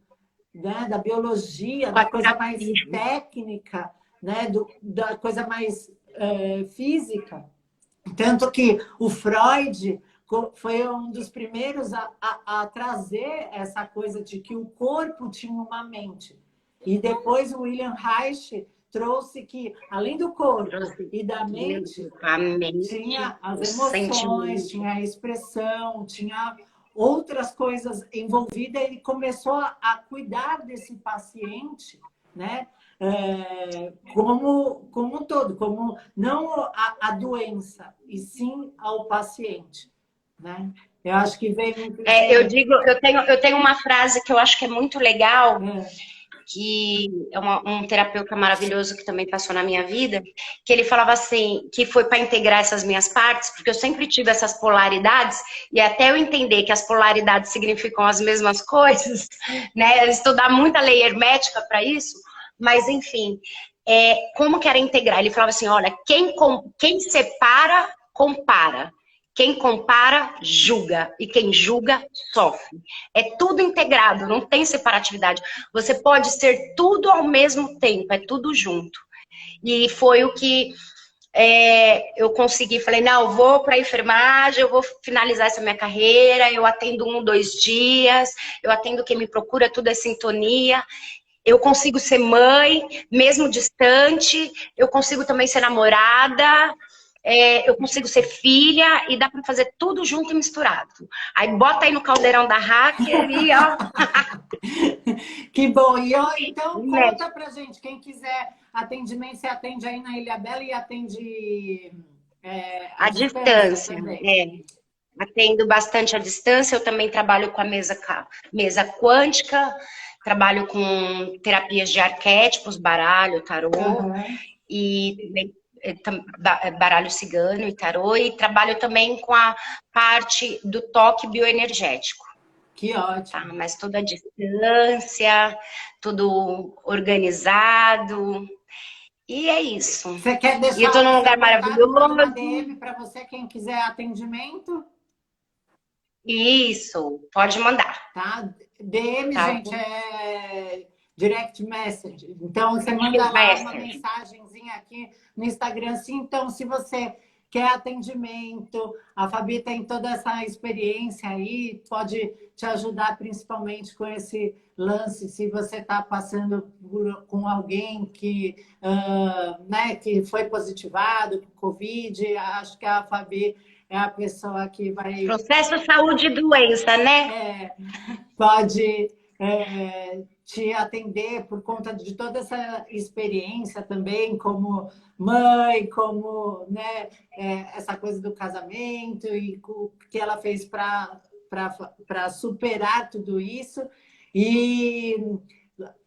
né? Da biologia, Com a da coisa mais terapia. técnica, né? Da coisa mais física. Tanto que o Freud foi um dos primeiros a trazer essa coisa de que o corpo tinha uma mente. E depois o William Reich trouxe que, além do corpo e da mente, A mente, tinha as o emoções, sentimento. tinha a expressão, tinha outras coisas envolvidas. Ele começou a cuidar desse paciente, né? Como um todo, como não a doença, e sim ao paciente, né? Eu acho que vem muito Eu digo, eu tenho uma frase que eu acho que é muito legal, é, que é um terapeuta maravilhoso que também passou na minha vida, que ele falava assim, que foi para integrar essas minhas partes, porque eu sempre tive essas polaridades, e até eu entender que as polaridades significam as mesmas coisas, né? Estudar muita lei hermética para isso, mas enfim, como que era integrar? Ele falava assim, olha, quem separa, compara. Quem compara, julga. E quem julga, sofre. É tudo integrado, não tem separatividade. Você pode ser tudo ao mesmo tempo, é tudo junto. E foi o que eu consegui. Falei, não, eu vou para a enfermagem, eu vou finalizar essa minha carreira, eu atendo 1, 2 dias, eu atendo quem me procura, tudo é sintonia. Eu consigo ser mãe, mesmo distante, eu consigo também ser namorada, eu consigo ser filha, e dá para fazer tudo junto e misturado. Aí bota aí no caldeirão da hacker e ó. que bom. E ó, então Mexe. conta pra gente, quem quiser atendimento, você atende aí na Ilha Bela e atende à A distância distância, também. atendo bastante à distância, eu também trabalho com a mesa quântica, trabalho com terapias de arquétipos, baralho, tarô, Aham. e também baralho cigano e tarô, e trabalho também com a parte do toque bioenergético, Que tá? ótimo. Mas tudo à distância, tudo organizado, e é isso. Você quer E eu deixar tô o num seu lugar contato? Manda uma maravilhoso. DM para você, quem quiser atendimento, Isso, pode mandar, tá? DM, tá? gente, é direct message. Então, você manda lá uma Mestre. mensagenzinha aqui no Instagram, assim. Então, se você quer atendimento, a Fabi tem toda essa experiência aí, pode te ajudar principalmente com esse lance, se você está passando com alguém né, que foi positivado com Covid, acho que a Fabi é a pessoa que vai Processo saúde e doença, né? pode te atender por conta de toda essa experiência também, como mãe, como né, essa coisa do casamento e o que ela fez para superar tudo isso. E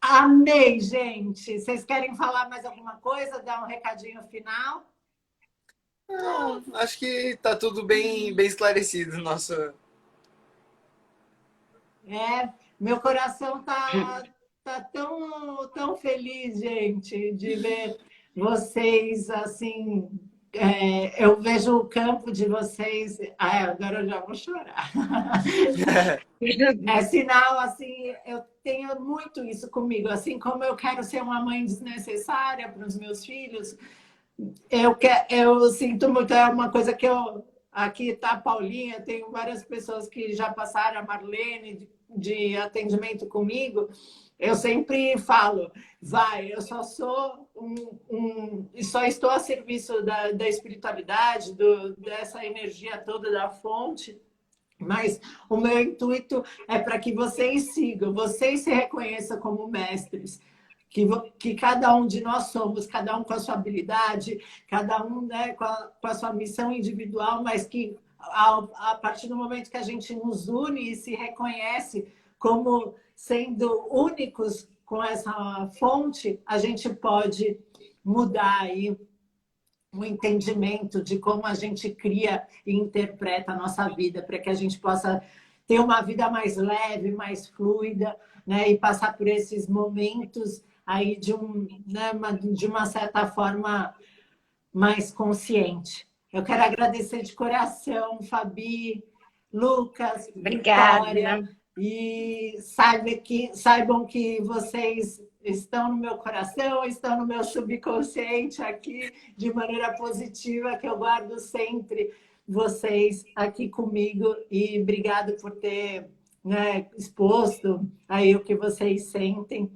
amei, gente! Vocês querem falar mais alguma coisa? Dar um recadinho final? Não, acho que tá tudo bem esclarecido. Nossa. Meu coração tá tão feliz, gente, de ver vocês assim. Eu vejo o campo de vocês. Agora eu já vou chorar. É sinal, assim, eu tenho muito isso comigo. Assim como eu quero ser uma mãe desnecessária para os meus filhos, eu sinto muito, é uma coisa que eu. Aqui está a Paulinha, tenho várias pessoas que já passaram, a Marlene, de atendimento comigo. Eu sempre falo, vai, eu só sou só estou a serviço da espiritualidade, dessa energia toda da fonte, mas o meu intuito é para que vocês sigam, vocês se reconheçam como mestres, que cada um de nós somos, cada um com a sua habilidade, cada um né, com a sua missão individual, mas que a partir do momento que a gente nos une e se reconhece como sendo únicos com essa fonte, a gente pode mudar aí um entendimento de como a gente cria e interpreta a nossa vida, para que a gente possa ter uma vida mais leve, mais fluida, né? E passar por esses momentos aí de uma certa forma mais consciente. Eu quero agradecer de coração, Fabi, Lucas, Vitória, Obrigada. e saibam que vocês estão no meu coração, estão no meu subconsciente aqui, de maneira positiva, que eu guardo sempre vocês aqui comigo, e obrigado por ter, né, exposto aí o que vocês sentem,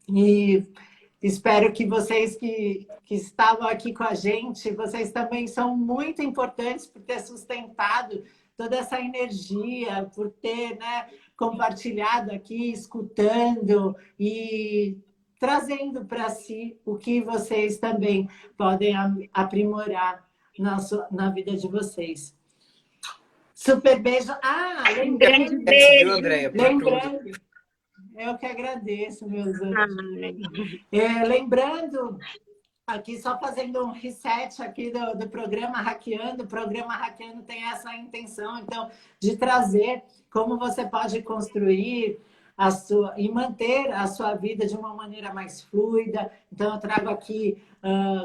e espero que vocês que estavam aqui com a gente, vocês também são muito importantes por ter sustentado toda essa energia, por ter, né, compartilhado aqui, escutando e trazendo para si o que vocês também podem aprimorar na vida de vocês. Super beijo. Ah, Um grande lembrando, Viu, beijo. Andréia, por tudo. lembrando, eu que agradeço, meus anjos. Ai, Lembrando, aqui só fazendo um reset aqui do programa Hackeando, o programa Hackeando tem essa intenção, então, de trazer como você pode construir a sua e manter a sua vida de uma maneira mais fluida. Então, eu trago aqui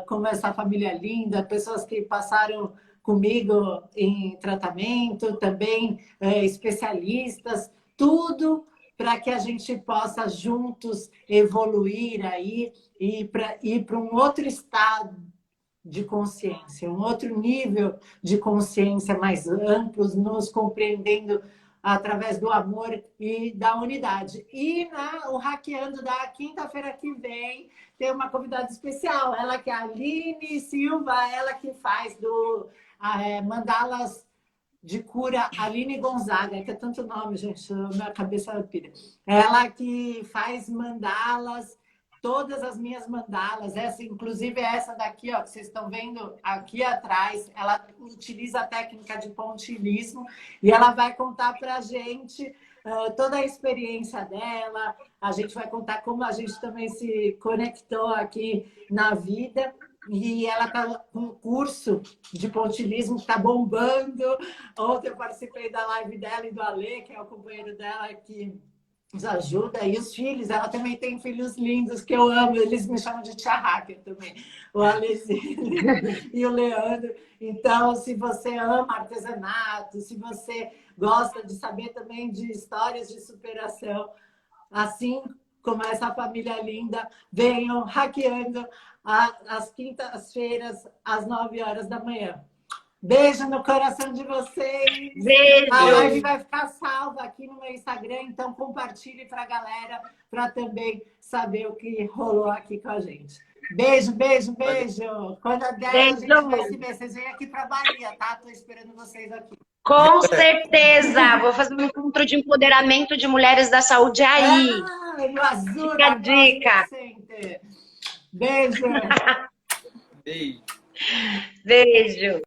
como essa família linda, pessoas que passaram comigo em tratamento, também especialistas, tudo para que a gente possa juntos evoluir aí e ir para um outro estado de consciência, um outro nível de consciência mais amplos, nos compreendendo através do amor e da unidade. E o Hackeando da quinta-feira que vem tem uma convidada especial, ela que é a Aline Silva, ela que faz mandalas de cura, Aline Gonzaga, que é tanto nome, gente, minha cabeça pira. Ela que faz mandalas, todas as minhas mandalas, inclusive essa daqui, ó, que vocês estão vendo aqui atrás, ela utiliza a técnica de pontilhismo e ela vai contar para a gente toda a experiência dela, a gente vai contar como a gente também se conectou aqui na vida. E ela está com um curso de pontilhismo que está bombando. Ontem eu participei da live dela e do Alê, que é o companheiro dela que nos ajuda. E os filhos, ela também tem filhos lindos que eu amo. Eles me chamam de tia hacker também. O Alezinho e o Leandro. Então, se você ama artesanato, se você gosta de saber também de histórias de superação, assim como essa família linda, venham hackeando às quintas-feiras, às 9 horas da manhã. Beijo no coração de vocês. Beijo. A live vai ficar salva aqui no meu Instagram, então compartilhe para a galera, para também saber o que rolou aqui com a gente. Beijo, beijo, beijo. Quando der, a gente vai se ver. Vocês vêm aqui para Bahia, tá? Estou esperando vocês aqui. Com certeza. Vou fazer um encontro de empoderamento de mulheres da saúde aí. No Azul, Fica a dica. Beijo. Beijo. Beijo.